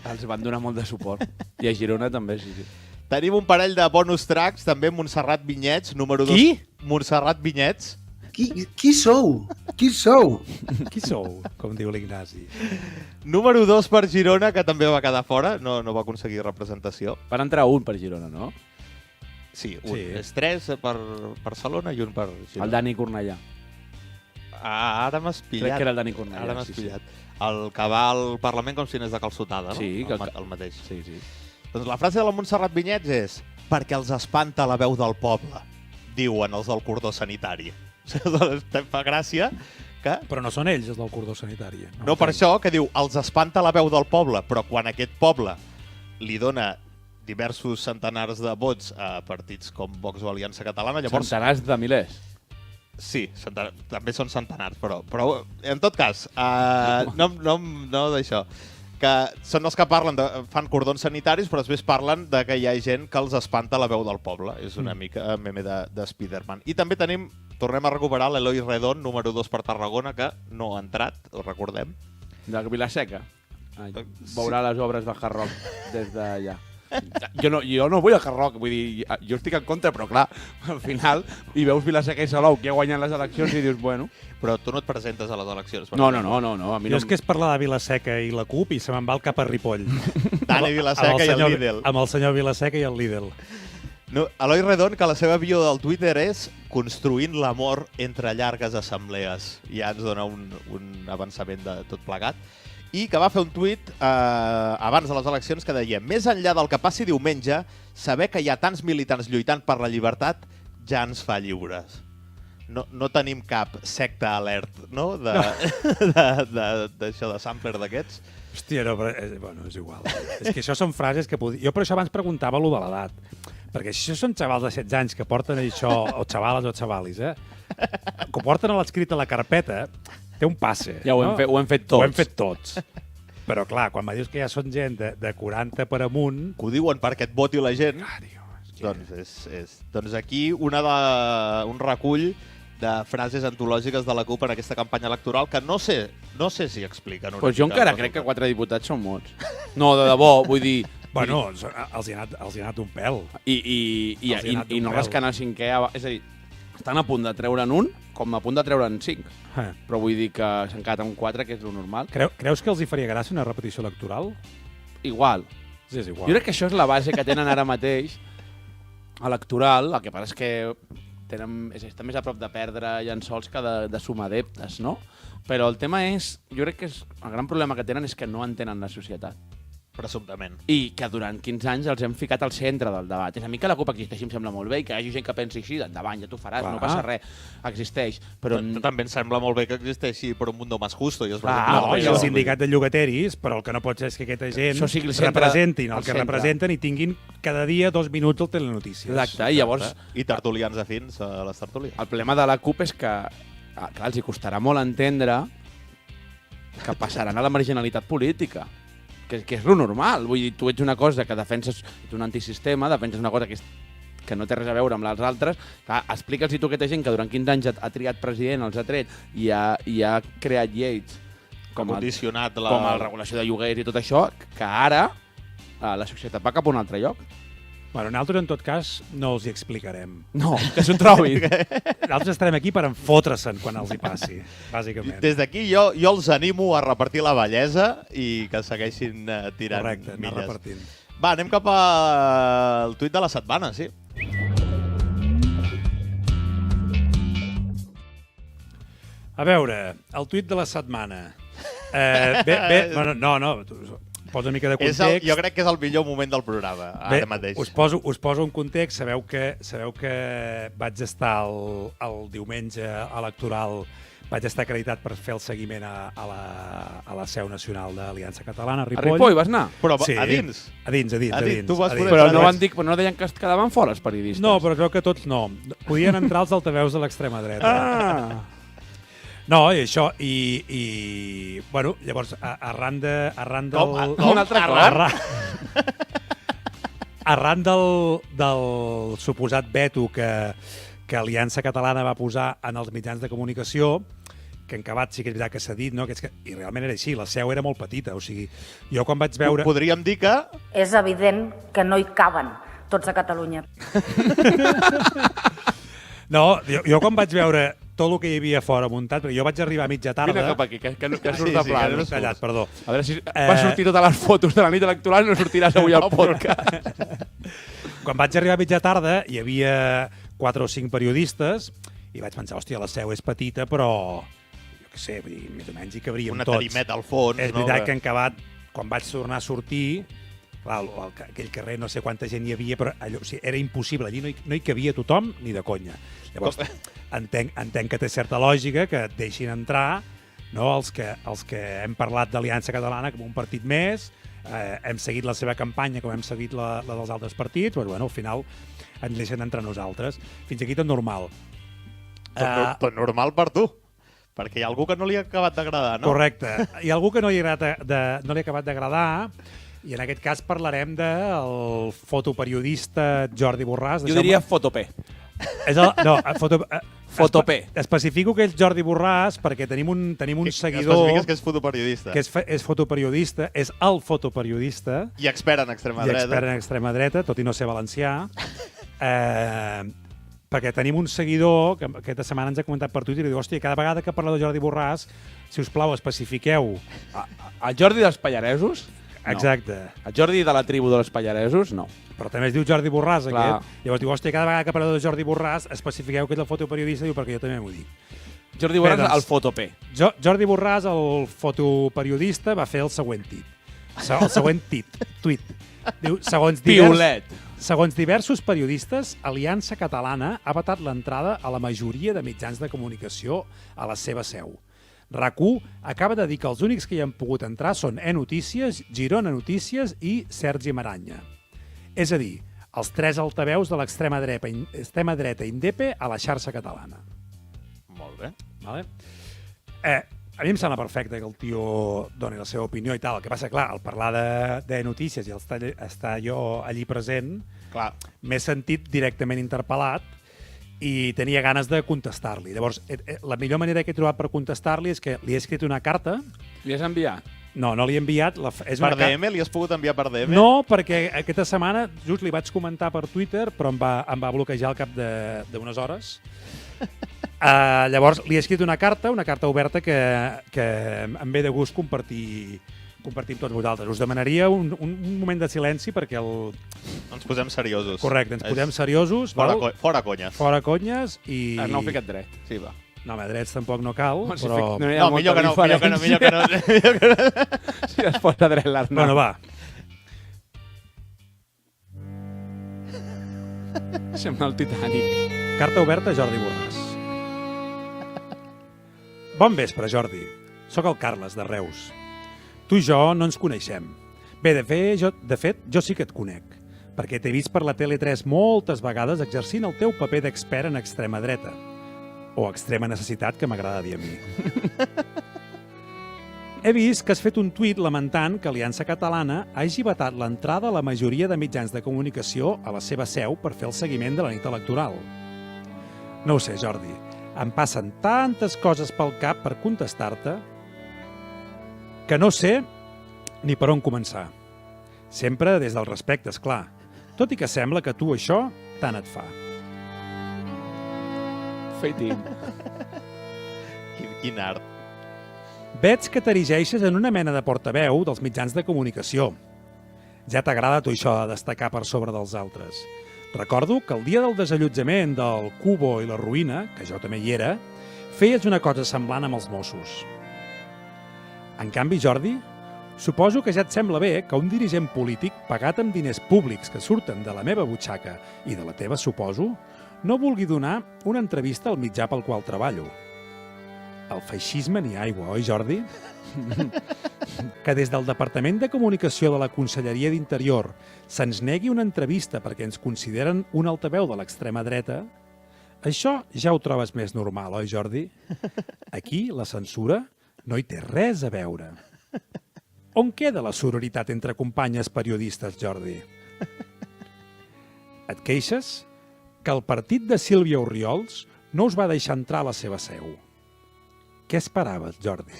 els van donar molt de suport. I a Girona també, sí. Tenim un parell de bonus tracks, també Montserrat Vinyets, número 2. Qui? Montserrat Vinyets. Qui sou? Qui sou? Qui sou, com diu l'Ignasi? Número 2 per Girona, que també va quedar fora, no va aconseguir representació. Van entrar un per Girona, no? Sí, Sí. és 3 per Barcelona i un per Girona. El Dani Cornellà. Ara m'has pillat. Crec que era el Dani Cornellà. Ara m'has sí, pillat. El que va al Parlament com si anés de calçotada, no? Sí, el mateix. Sí, sí. Doncs la frase de la Montserrat Vinyets és perquè els espanta la veu del poble, diuen els del cordó sanitari. Em fa gràcia que... Però no són ells, els del cordó sanitari. No per això, que diu els espanta la veu del poble, però quan aquest poble li dona diversos centenars de vots a partits com Vox o Aliança Catalana, llavors... Centenars de milers. Sí, també són centenars, però en tot cas, no d'això. que són els que parlen fan cordons sanitaris, però després parlen de que hi ha gent que els espanta la veu del poble. És una mica meme de Spiderman. I també tornem a recuperar l'Eloi Redon, número 2 per Tarragona, que no ha entrat, ho recordem. De Vilaseca. Veurà les obres de Hard Rock des d'allà. Jo no vull a Hard Rock, vull dir, jo estic en contra, però clar, al final hi veus Vilaseca i Salou, que ja guanyen les eleccions i dius, bueno... Però tu no et presentes a les eleccions. No, a mi Jo no... és que és parlar de Vilaseca i la CUP i se me'n va cap a Ripoll. Dani Vilaseca i el Lidl. Amb el senyor Vilaseca i el Lidl. No, Eloi Redon, que la seva bio del Twitter és construint l'amor entre llargues assemblees. Ja ens dona un avançament de tot plegat. I que va fer un tuit abans de les eleccions que deia: més enllà del que passi diumenge, saber que hi ha tants militants lluitant per la llibertat ja ens fa lliures. No tenim cap secta alert, no? D'això de sampler d'aquests. Hòstia, no, però, bueno, és igual. És que això són frases que... Jo per això abans preguntava allò de l'edat. Perquè si això són xavals de 16 anys que porten això, o xavales o xavalis, que ho porten a l'escrit a la carpeta, té un passe. Ja ho hem fet tots. Ho hem fet tots. Però clar, quan me dius que ja són gent de 40 per amunt... Que ho diuen perquè et voti la gent. Tio, Doncs aquí un recull de frases antològiques de la CUP en aquesta campanya electoral que no sé si expliquen. Pues jo encara crec que 4 diputats són molts. No, de debò, vull dir... Bueno, els hi ha anat un pèl. I no rascant el cinquè... És a dir, estan a punt de treure'n un, com a punt de treure'n 5. Però vull dir que s'han quedat amb 4, que és lo normal. Creus que els hi faria gràcia una repetició electoral? Igual. Sí, és igual. Jo crec que això és la base que tenen ara mateix electoral. El que passa és que estan més a prop de perdre llençols que de sumar adeptes, no? Però el tema és, jo crec que el gran problema que tenen és que no entenen la societat. Presumptament. I que durant 15 anys els hem ficat al centre del debat. És a mi que la CUP existeixi, em sembla molt bé, i que hi hagi gent que pensi així, endavant, ja t'ho faràs, no passa res, existeix. Però també em sembla molt bé que existeixi per un mundo más justo. I el sindicat de llogateris, però el que no pot ser és que aquesta gent representin el que representen i tinguin cada dia 2 minuts al Telenotícies. Exacte, i llavors... I tertulians afins a les tertúlies. El problema de la CUP és que, clar, els hi costarà molt entendre que passaran a la marginalitat política. Que és lo normal. Vull dir, tu ets una cosa que defenses un antisistema, defenses una cosa que no té res a veure amb les altres. Clar, explica'ls tu a aquesta gent que durant 15 anys ha triat president, els ha tret i ha creat lleis com la regulació de lloguers i tot això, que ara la societat va cap a un altre lloc. Bueno, nosaltres, en tot cas, no els hi explicarem. No, que s'ho trobin. Nosaltres estarem aquí per enfotre'se'n quan els hi passi, bàsicament. Des d'aquí jo els animo a repartir la bellesa i que segueixin tirant milles. Correcte, anar repartint. Va, anem cap al tuit de la setmana, sí. A veure, el tuit de la setmana. Bueno, no, posa una mica de context. Jo crec que és el millor moment del programa, ara mateix. Us poso un context. Sabeu que vaig estar el diumenge electoral, vaig estar acreditat per fer el seguiment a la seu nacional de l'Aliança Catalana, a Ripoll. A Ripoll vas anar? Però sí, a dins? A dins. Tu vas poder... Però no deien que es quedaven fora els periodistes? No, però crec que tots no. Podien entrar els altaveus de l'extrema dreta. No, i això, bueno, llavors, arran del suposat veto que Aliança Catalana va posar en els mitjans de comunicació, que en acabat sí que és veritat que s'ha dit, no? I realment era així, la seu era molt petita, o sigui, jo quan vaig veure... Podríem dir que... És evident que no hi caben tots a Catalunya. No, jo quan vaig veure tot el que hi havia fora muntat, perquè jo vaig arribar a mitja tarda... Vine cap aquí, que surt de pla. Sí, tallat, perdó. A veure si va sortir totes les fotos de la nit electoral i no sortiràs avui al podcast. Quan vaig arribar a mitja tarda hi havia 4 o 5 periodistes i vaig pensar, hòstia, la seu és petita, però jo què sé, vull dir, més o menys hi cabríem tots. Una tarimeta al fons. És veritat que en acabat, quan vaig tornar a sortir, clar, aquell carrer no sé quanta gent hi havia, però allò, o sigui, era impossible, allí no hi cabia tothom ni de conya. Llavors, entenc que té certa lògica que et deixin entrar, no, els que hem parlat d'Aliança Catalana com un partit més, hem seguit la seva campanya com hem seguit la dels altres partits, però bueno, al final ens deixen entrar nosaltres. Fins aquí tot normal. Tot normal per tu. Perquè hi ha algú que no li ha acabat d'agradar, no? Correcte. Hi ha algú que no li ha acabat d'agradar, i en aquest cas parlarem del fotoperiodista Jordi Borràs. Jo diria Fotopé. Fotopé. Especifico que és Jordi Borràs perquè tenim un seguidor... Especifiques que és fotoperiodista. Que és fotoperiodista, és el fotoperiodista. I expert en extrema dreta. I expert en extrema dreta, tot i no ser valencià. Perquè tenim un seguidor que aquesta setmana ens ha comentat per Twitter i diu, hòstia, cada vegada que parla de Jordi Borràs, si us plau, especifiqueu... El Jordi dels Pallaresos? No. Exacte. El Jordi de la tribu dels Pallaresos? No. Però també es diu Jordi Borràs, Clar. aquest. Llavors diu, hòstia, cada vegada que parla de Jordi Borràs, especifiqueu que és el fotoperiodista, diu, perquè jo també m'ho dic. Jordi Borràs, el Fotopé. Jordi Borràs, el fotoperiodista, va fer el següent tuit. Diu, segons diversos periodistes, Aliança Catalana ha vetat l'entrada a la majoria de mitjans de comunicació a la seva seu. RAC1 acaba de dir que els únics que hi han pogut entrar són E-Notícies, Girona Notícies i Sergi Maranya. És a dir, els 3 altaveus de l'extrema dreta indepe a la xarxa catalana. Molt bé. Vale? A mi em sembla perfecte que el tio doni la seva opinió i tal. El que passa, clar, al parlar de notícies i estar jo allí present, m'he sentit directament interpel·lat i tenia ganes de contestar-li. Llavors, la millor manera que he trobat per contestar-li és que li he escrit una carta. Li has enviat? No, no li he enviat. Per DM? Li has pogut enviar per DM? No, perquè aquesta setmana just li vaig comentar per Twitter, però em va bloquejar al cap d'unes hores. Llavors, li he escrit una carta oberta que em ve de gust compartir amb tots vosaltres. Us demanaria un moment de silenci perquè Ens posem seriosos. Correcte, ens posem seriosos. Fora conyes. Fora conyes i... No ho ficat dret. Sí, va. No, home, drets tampoc no cal, però... No, millor que no. Si es posa dret l'Arnau. Bueno, va. Sembla el Titanic. Carta oberta a Jordi Borràs. Bon vespre, Jordi. Soc el Carles, de Reus. Tu i jo no ens coneixem. Bé, de fet, jo sí que et conec, perquè t'he vist per la Tele3 moltes vegades exercint el teu paper d'expert en extrema dreta. O extrema necessitat, que m'agrada dir a mi. He vist que has fet un tuit lamentant que Aliança Catalana hagi vetat l'entrada a la majoria de mitjans de comunicació a la seva seu per fer el seguiment de la nit electoral. No ho sé, Jordi. Em passen tantes coses pel cap per contestar-te que no sé ni per on començar. Sempre des del respecte, és clar. Tot i que sembla que tu això tant et fa. Feiting. Quin art. Veig que t'erigeixes en una mena de portaveu dels mitjans de comunicació. Ja t'agrada tu això de destacar per sobre dels altres. Recordo que el dia del desallotjament del Cubo i la Ruïna, que jo també hi era, feies una cosa semblant amb els Mossos. En canvi, Jordi, suposo que ja et sembla bé que un dirigent polític pagat amb diners públics que surten de la meva butxaca i de la teva, suposo, no vulgui donar una entrevista al mitjà pel qual treballo. El feixisme ni aigua, oi, Jordi? Que des del Departament de Comunicació de la Conselleria d'Interior se'ns negui una entrevista perquè ens consideren un altaveu de l'extrema dreta, això ja ho trobes més normal, oi, Jordi? Aquí, la censura no hi té res a veure. On queda la sororitat entre companyes periodistes, Jordi? Et queixes que el partit de Sílvia Orriols no us va deixar entrar a la seva seu. Què esperaves, Jordi?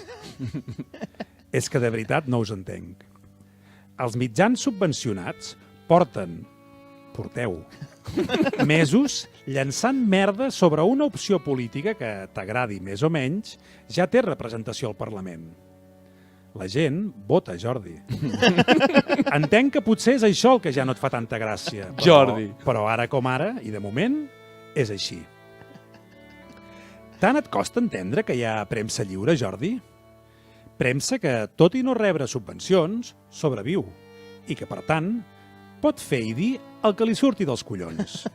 És que de veritat no us entenc. Els mitjans subvencionats porteu mesos llançant merda sobre una opció política que, t'agradi més o menys, ja té representació al Parlament. La gent vota, Jordi. Entenc que potser és això el que ja no et fa tanta gràcia. Però ara com ara, i de moment, és així. Tant et costa entendre que hi ha premsa lliure, Jordi? Premsa que, tot i no rebre subvencions, sobreviu. I que, per tant, pot fer i dir el que li surti dels collons.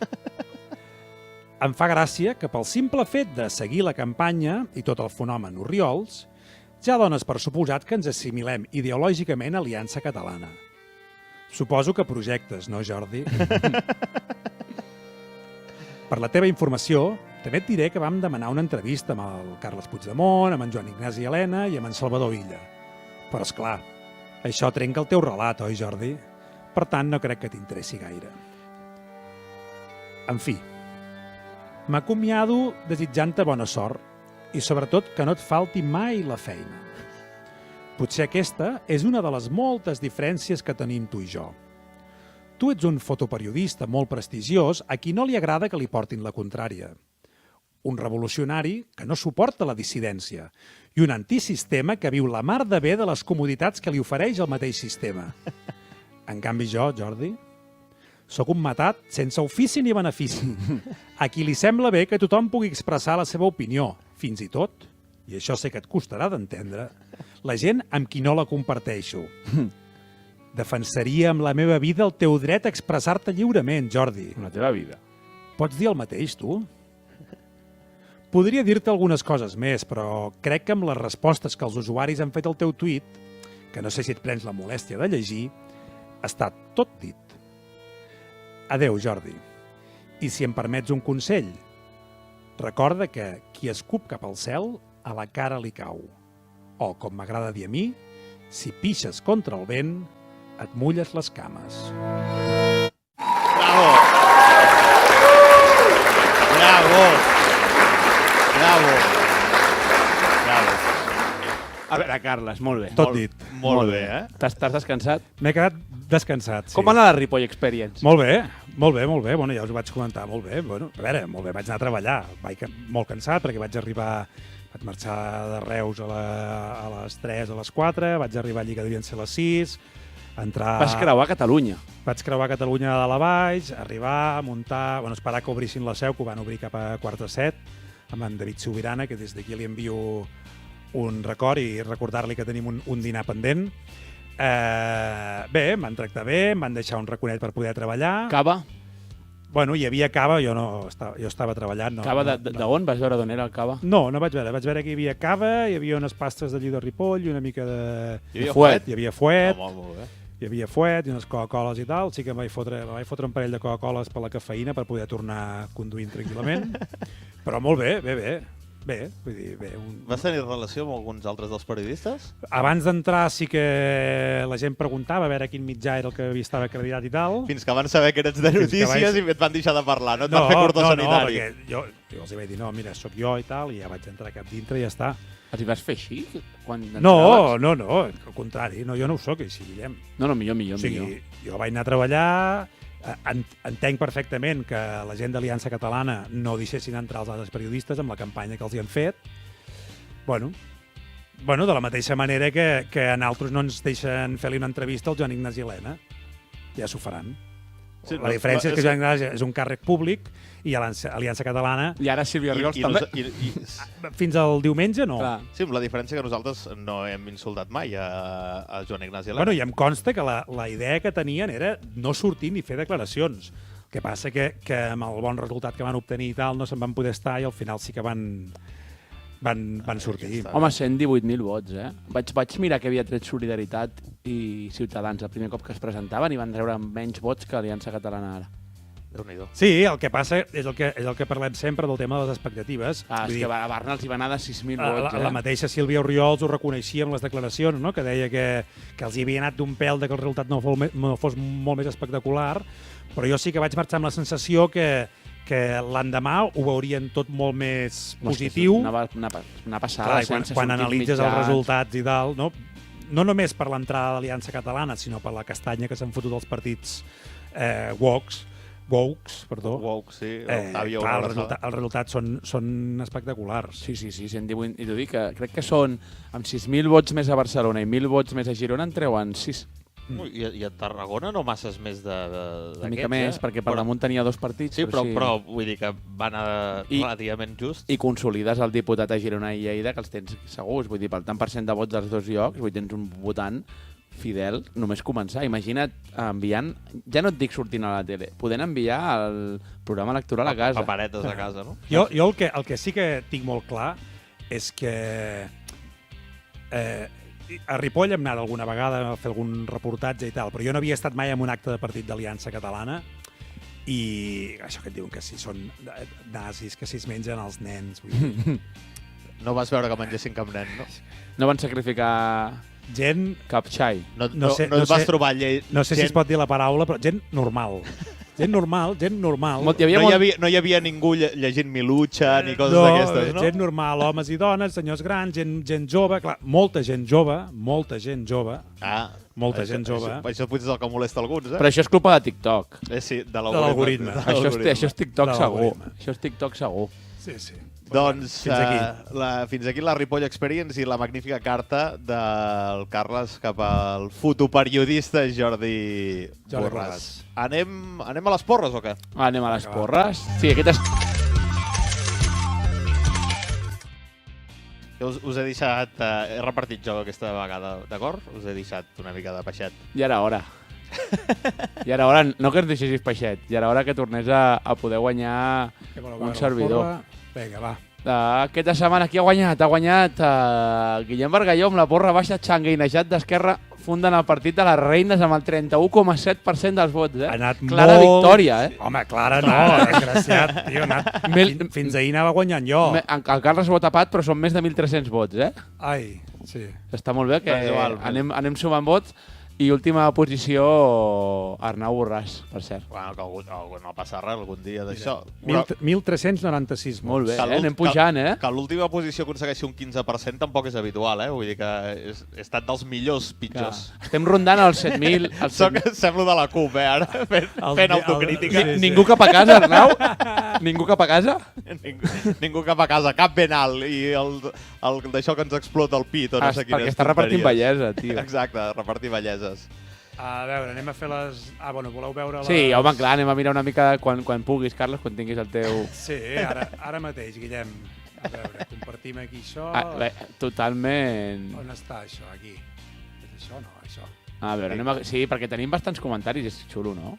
Em fa gràcia que pel simple fet de seguir la campanya i tot el fenomen Orriols, ja dones per suposat que ens assimilem ideològicament a Aliança Catalana. Suposo que projectes, no, Jordi? Per la teva informació, També et diré que vam demanar una entrevista amb el Carles Puigdemont, amb en Joan Ignasi Elena i amb en Salvador Illa. Però, és clar, això trenca el teu relat, oi, Jordi? Per tant, no crec que t'interessi gaire. En fi, m'acomiado desitjant-te bona sort i, sobretot, que no et falti mai la feina. Potser aquesta és una de les moltes diferències que tenim tu i jo. Tu ets un fotoperiodista molt prestigiós a qui no li agrada que li portin la contrària. Un revolucionari que no suporta la dissidència i un antisistema que viu la mar de bé de les comoditats que li ofereix el mateix sistema. En canvi jo, Jordi, sóc un matat sense ofici ni benefici, a qui li sembla bé que tothom pugui expressar la seva opinió, fins i tot, i això sé que et costarà d'entendre, la gent amb qui no la comparteixo. Defensaria amb la meva vida el teu dret a expressar-te lliurement, Jordi. La teva vida. Pots dir el mateix, tu? Podria dir-te algunes coses més, però crec que amb les respostes que els usuaris han fet al teu tuit, que no sé si et prens la molèstia de llegir, està tot dit. Adeu, Jordi. I si em permets un consell, recorda que qui escup cap al cel, a la cara li cau. O, com m'agrada dir a mi, si pixes contra el vent, et mulles les cames. Bravo! Bravo! Bravo! Bravo! A veure, Carles, molt bé. Tot dit. Molt bé, eh? T'has descansat? M'he quedat descansat, sí. Com va anar la Ripoll Experience? Molt bé, molt bé, molt bé. Bueno, ja us ho vaig comentar, molt bé. Bueno, a veure, molt bé, vaig anar a treballar. Vaig molt cansat perquè vaig marxar de Reus a les 3, a les 4, vaig arribar allí que devien ser les 6, entrar... Vas creuar Catalunya. Vaig creuar Catalunya de dalt a baix, arribar, muntar... Bueno, esperar que obrissin la seu, que ho van obrir cap a 6:45, amb en David Sobirana, que des d'aquí li envio un record i recordar-li que tenim un dinar pendent. Bé, em van tractar bé, em van deixar un raconet per poder treballar. Cava? Bueno, hi havia cava, jo estava treballant. No, Cava d'on? Vas veure d'on era el cava? No, no vaig veure que hi havia cava, hi havia unes pastes de lli de Ripoll i una mica de... Hi havia fuet. Hi havia fuet. Molt bé. Hi havia fuet i unes Coca-Coles i tal. Sí que em vaig fotre un parell de Coca-Coles per la cafeïna per poder tornar conduint tranquil·lament. Però molt bé, bé, vull dir, bé. Vas tenir relació amb alguns altres dels periodistes? Abans d'entrar sí que la gent preguntava a veure quin mitjà era el que estava acreditat i tal. Fins que van saber que eres de notícies i et van deixar de parlar, no? Et van fer cordó sanitari. No, perquè jo els vaig dir, no, mira, sóc jo i tal, i ja vaig entrar cap dintre i ja està. Els hi vas fer així? Quan No, al contrari, no, jo no ho soc així, Guillem. No, millor. O sigui, jo vaig anar a treballar, entenc perfectament que la gent d'Aliança Catalana no deixessin entrar els altres periodistes amb la campanya que els hi han fet. Bueno, de la mateixa manera que a nosaltres no ens deixen fer-li una entrevista al Joan Ignasi Elena. Ja s'ho faran. Sí, la diferència és que Joan Ignasi és un càrrec públic i Aliança Catalana... I ara Sílvia Riols també. Fins al diumenge, no. Clar. Sí, amb la diferència que nosaltres no hem insultat mai a Joan Ignasi Elena. Bueno, i em consta que la idea que tenien era no sortir ni fer declaracions. El que passa que amb el bon resultat que van obtenir i tal no se'n van poder estar i al final sí que van sortir. Home, 118.000 vots, eh? Vaig mirar que havia tret Solidaritat i Ciutadans el primer cop que es presentaven i van treure menys vots que Aliança Catalana ara. Déu-n'hi-do. Sí, el que passa és el que parlem sempre del tema de les expectatives. És que a Barna els hi va anar de 6.000 vots, La mateixa Sílvia Oriols ho reconeixia amb les declaracions, no? Que deia que els hi havia anat d'un pèl de que el resultat no fos molt més espectacular, però jo sí que vaig marxar amb la sensació que l'endemà ho veurien tot molt més positiu. Una passada. Clar, quan analitzes els resultats i tal, no només per l'entrada de l'Aliança Catalana, sinó per la castanya que s'han fotut els partits woke, sí. Els resultats són espectaculars. Sí, 118. I t'ho dic, que crec que són amb 6.000 vots més a Barcelona i 1.000 vots més a Girona en treuen 6. I a Tarragona no masses més una mica més, perquè per damunt tenia 2 partits. Sí, però vull dir que va anar relativament just. I consolides el diputat a Girona i Lleida, que els tens segurs. Vull dir, pel tant % de vots dels 2 llocs, vull dir, tens un votant fidel només començar. Imagina't enviant, ja no et dic sortint a la tele, podent enviar el programa electoral a casa. Paperetes a casa, no? Jo el que sí que tinc molt clar és que a Ripoll hem anat alguna vegada a fer algun reportatge i tal, però jo no havia estat mai en un acte de partit d'Aliança Catalana I això que et diuen que si són nazis, que si es mengen els nens. Vull dir. No vas veure que mengessin cap nen, no? No van sacrificar Gent, cap xai. No et vas trobar no sé si es pot dir la paraula, però gent normal. Gent normal. No hi havia ningú llegint Milucha ni coses d'aquestes, no? Gent normal, homes i dones, senyors grans, gent jove, clar, molta gent jove. Ah, Gent jove. Això potser és el que molesta alguns, Però això és culpa de TikTok. Sí, de l'algoritme. Això és TikTok De segur. l'algoritme. Això és TikTok segur. Sí. Doncs Fins fins aquí la Ripoll Experience i la magnífica carta del Carles cap al fotoperiodista Jordi Borràs. Anem a les porres o què? Anem a les porres. Sí, aquest és... Us he deixat... he repartit jo aquesta vegada, d'acord? Us he deixat una mica de peixet. Ja era hora. No que ens deixessis peixet, ja era hora que tornés a poder guanyar un servidor. Vinga, va. Aquesta setmana qui ha guanyat? Ha guanyat Guillem Bargalló amb la porra baixa xangueinejat d'Esquerra funden el partit de les Reines amb el 31,7% dels vots. Ha anat clara molt... victòria, eh? Home, clara no, desgraciat. Tio, fins ahir anava guanyant jo. El Carles ho ha tapat, però són més de 1.300 vots, eh? Ai, sí. Està molt bé que anem sumant vots. I última posició, Arnau Borràs, per cert. Bueno, que algú no passa res algun dia d'això. 1.396 vots. Molt bé, anem pujant, eh? Que l'última posició aconsegueixi un 15% tampoc és habitual, eh? Vull dir que he estat dels millors pitjors. Estem rondant els 7.000... Semblo de la CUP, ara, fent autocrítica. Ningú cap a casa, Arnau? Ningú cap a casa? Ningú cap a casa, cap ben alt. I d'això que ens explota el pit o no sé quines perquè està repartint bellesa, tio. Exacte, repartir belleses. A veure, anem a fer les... voleu veure les... Sí, home, clar, anem a mirar una mica quan puguis, Carles, quan tinguis el teu... Sí, ara mateix, Guillem. A veure, compartim aquí això... Totalment... On està això? Aquí. És això? No, això. A veure, sí, perquè tenim bastants comentaris, és xulo, no?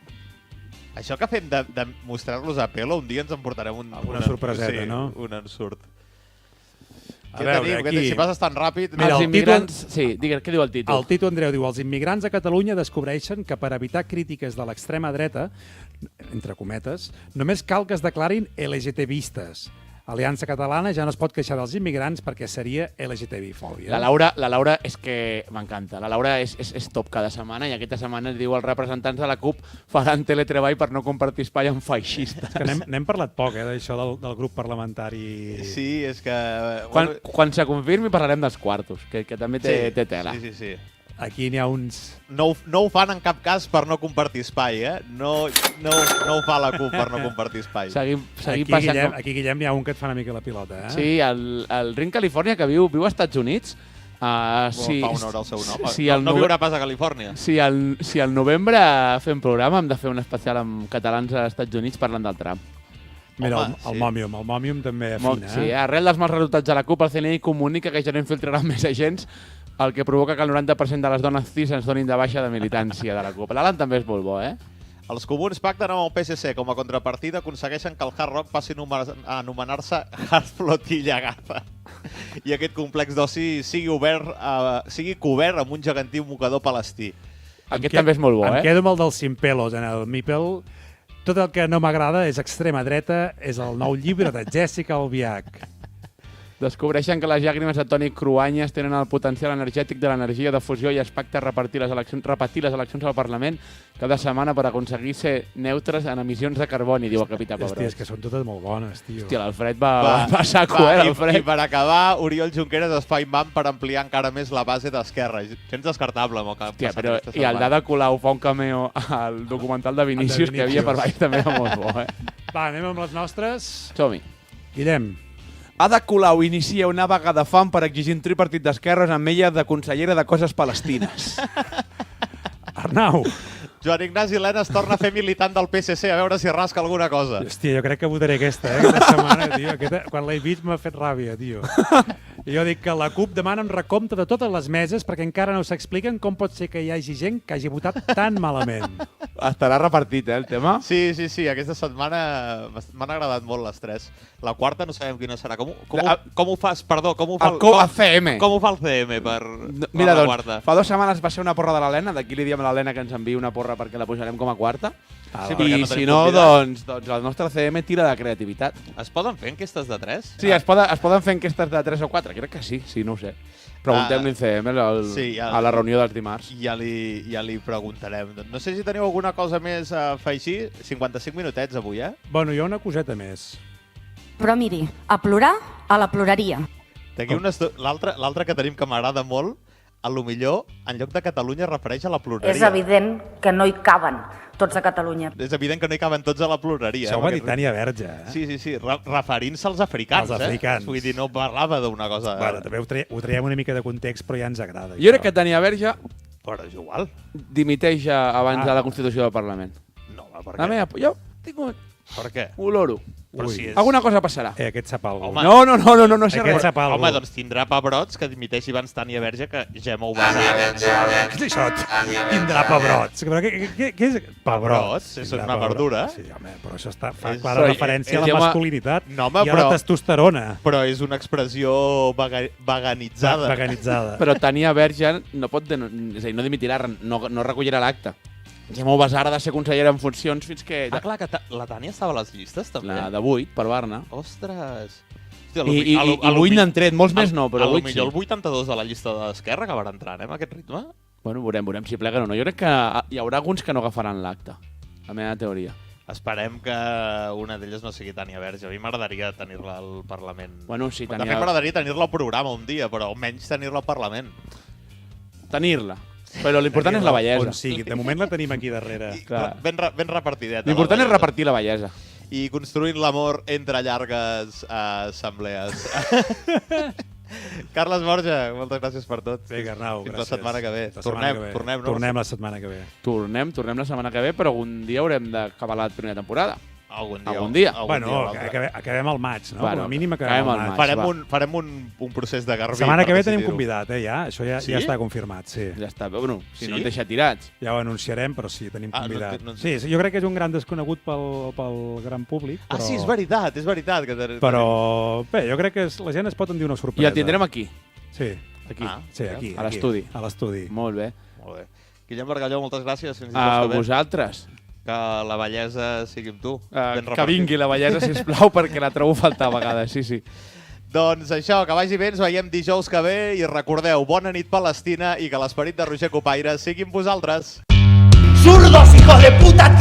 Això que fem de mostrar-los a pelo, un dia ens en portarem una sorpreseta, no? Un ensurt. A veure, aquí... Si passes tan ràpid... Mira, els immigrants... Sí, digues, què diu el títol? El títol, Andreu, diu: els immigrants a Catalunya descobreixen que per evitar crítiques de l'extrema dreta, entre cometes, només cal que es declarin LGTBistes. Aliança Catalana ja no es pot queixar dels immigrants perquè seria LGTB-fòbia. La Laura és que m'encanta. La Laura és top cada setmana i aquesta setmana diu els representants de la CUP faran teletreball per no compartir espai amb feixistes. És que n'hem parlat poc, d'això del grup parlamentari. Sí, és que... Quan se confirmi parlarem dels quartos, que també té tela. Sí. Aquí n'hi ha uns... No ho fan en cap cas per no compartir espai, eh? No ho fa la CUP per no compartir espai. Seguim passant... Aquí, Guillem, hi ha un que et fa una mica la pilota, eh? Sí, el Ring Califòrnia, que viu als Estats Units... Fa honor al seu nom. No viurà pas a Califòrnia. Si al novembre fem programa, hem de fer un especial amb catalans als Estats Units parlant del Trump. Mira, el Mòmium també afina. Sí, arrel dels mals resultats de la CUP, el CNI comunica que ja no infiltraran més agents, el que provoca que el 90% de les dones cis ens donin de baixa de militància de la CUP. L'Alan també és molt bo, eh? Els comuns pacten amb el PSC. Com a contrapartida aconsegueixen que el Hard Rock passi a anomenar-se Hard Flotilla Gaza. I aquest complex d'oci sigui cobert amb un gegantí mocador palestí. Aquest també és molt bo, Em quedo amb el dels Simpelos, en el Mipel. Tot el que no m'agrada és extrema dreta, és el nou llibre de Jessica Albiach. Descobreixen que les llàgrimes de Toni Cruanyes tenen el potencial energètic de l'energia de fusió i es pacta repetir les eleccions al Parlament cada setmana per aconseguir ser neutres en emissions de carboni, diu el capità Pebrós. Hòstia, és que són totes molt bones, tio. Hòstia, l'Alfred va a saco, l'Alfred. I per acabar, Oriol Junqueras es fa imam per ampliar encara més la base d'Esquerra. Gens descartable amb el que Hòstia, però i el Dada Colau fa un cameo al documental de Vinícius que hi havia per baix també era molt bo, eh? Va, anem amb les nostres. Som-hi. Guillem. Ada Colau inicia una vaga de fam per exigir un tripartit d'esquerres amb ella de consellera de coses palestines. Arnau. Joan Ignasi Lena es torna a fer militant del PSC, a veure si rasca alguna cosa. Hòstia, jo crec que votaré aquesta, aquesta setmana, tio. Quan l'he vist m'ha fet ràbia, tio. I jo dic que la CUP demana un recompte de totes les meses perquè encara no s'expliquen com pot ser que hi hagi gent que hagi votat tan malament. Estarà repartit, el tema? Sí, aquesta setmana m'han agradat molt les tres. La quarta no sabem quina serà. Com ho fas? Perdó, com ho fa El CM. Com ho fa el CM per Mira, la doncs, quarta? fa 2 setmanes va ser una porra de l'Helena, d'aquí li diem a l'Helena que ens enviï una porra perquè la pujarem com a quarta. Sí, perquè I no si tenim no, convidat. doncs el nostre CM tira de creativitat. Es poden fer enquestes de tres? Sí, es poden fer enquestes de 3 o 4, crec que sí, no ho sé. Preguntem-li al CM a la reunió dels dimarts. Ja li preguntarem. No sé si teniu alguna cosa més a afegir. 55 minutets avui, eh? Bueno, hi ha una coseta més. Però miri, a plorar, a la ploreria. L'altre que tenim que m'agrada molt, a lo millor, en lloc de Catalunya, es refereix a la ploreria. És evident que no hi caben tots a Catalunya. És evident que no hi caben tots a la ploreria. Això ho va dir Tània Verge, eh? Sí, referint-se als africans, Els africans. Vull dir, no parlava d'una cosa... Bueno, també ho traiem una mica de context, però ja ens agrada. Jo crec que Tània Verge Però és igual. dimiteix abans de la Constitució del Parlament. No, per A què? mi, jo tinc un Per què? oloro. Però Ui. si és... Alguna cosa passarà. Aquest sap algú. Home. No sé Aquest res. sap algú. Home, doncs tindrà pebrots que dimiteixi abans Tània Verge, que ja m'ho va dir. Què és això? Tindrà pebrots. Però què és? Pebrots? És Tindrà una pebrots. verdura. Sí, home, però això fa És- clara però referència a és- la masculinitat No, home, i a la però- testosterona Però és una expressió veganitzada. veganitzada. Però Tània Verge no pot... És a dir, no dimitirà, no recollirà l'acte. Gemma Basar ha de ser consellera en funcions fins que... Ah, clar, que la Tània estava a les llistes, també. La de 8, per Barna. Ostres. Hòstia, I 8 n'han tret, molts més no, però 8 sí. Potser el 82 de la llista de l'Esquerra acabarà entrant, amb aquest ritme. Bueno, veurem si pleguen o no. Jo crec que hi haurà alguns que no agafaran l'acte. La meva teoria. Esperem que una d'elles no sigui Tània Verge. A mi m'agradaria tenir-la al Parlament. Bueno, sí, De fet, m'agradaria tenir-la al programa un dia, però almenys tenir-la al Parlament. Tenir-la. Però l'important és la bellesa. On sigui. De moment la tenim aquí darrere. Clar. Ben repartideta. L'important la és bellesa. repartir la bellesa. I construint l'amor entre llargues assemblees. Carles Borja, moltes gràcies per tot. Vinga, Arnau, Fins gràcies. la setmana que ve. La setmana que ve. Tornem, no? Tornem la setmana que ve. Tornem la setmana que ve, però algun dia haurem d'acabar la primera temporada. Algun dia. Bueno, acabem al maig, no? Bueno, Com a mínim acabem al maig. Farem un procés de garbí. La setmana que per ve tenim decidir-ho. convidat, ja. Això ja està confirmat, sí. Ja està, bueno, si Sí? no et deixa tirats. Ja ho anunciarem, però sí, tenim Ah, convidat. no- Sí, jo crec que és un gran desconegut pel gran públic. Però... Ah, sí, és veritat. Que Però bé, jo crec que la gent es pot endur una sorpresa. I el tindrem aquí. Sí, Aquí. Ah. sí, aquí. A l'estudi. A l'estudi. Molt bé. Molt bé. Guillem Bargalló, moltes gràcies. Fins A dijous que ve. vosaltres. Que la bellesa sigui amb tu. Ben Que repartit. vingui la bellesa, sisplau, perquè la trobo a faltar a vegades, sí. Doncs això, que vagi bé, ens veiem dijous que ve i recordeu, bona nit Palestina i que l'esperit de Roger Copaire sigui amb vosaltres. ¡Zurdos, hijos de puta!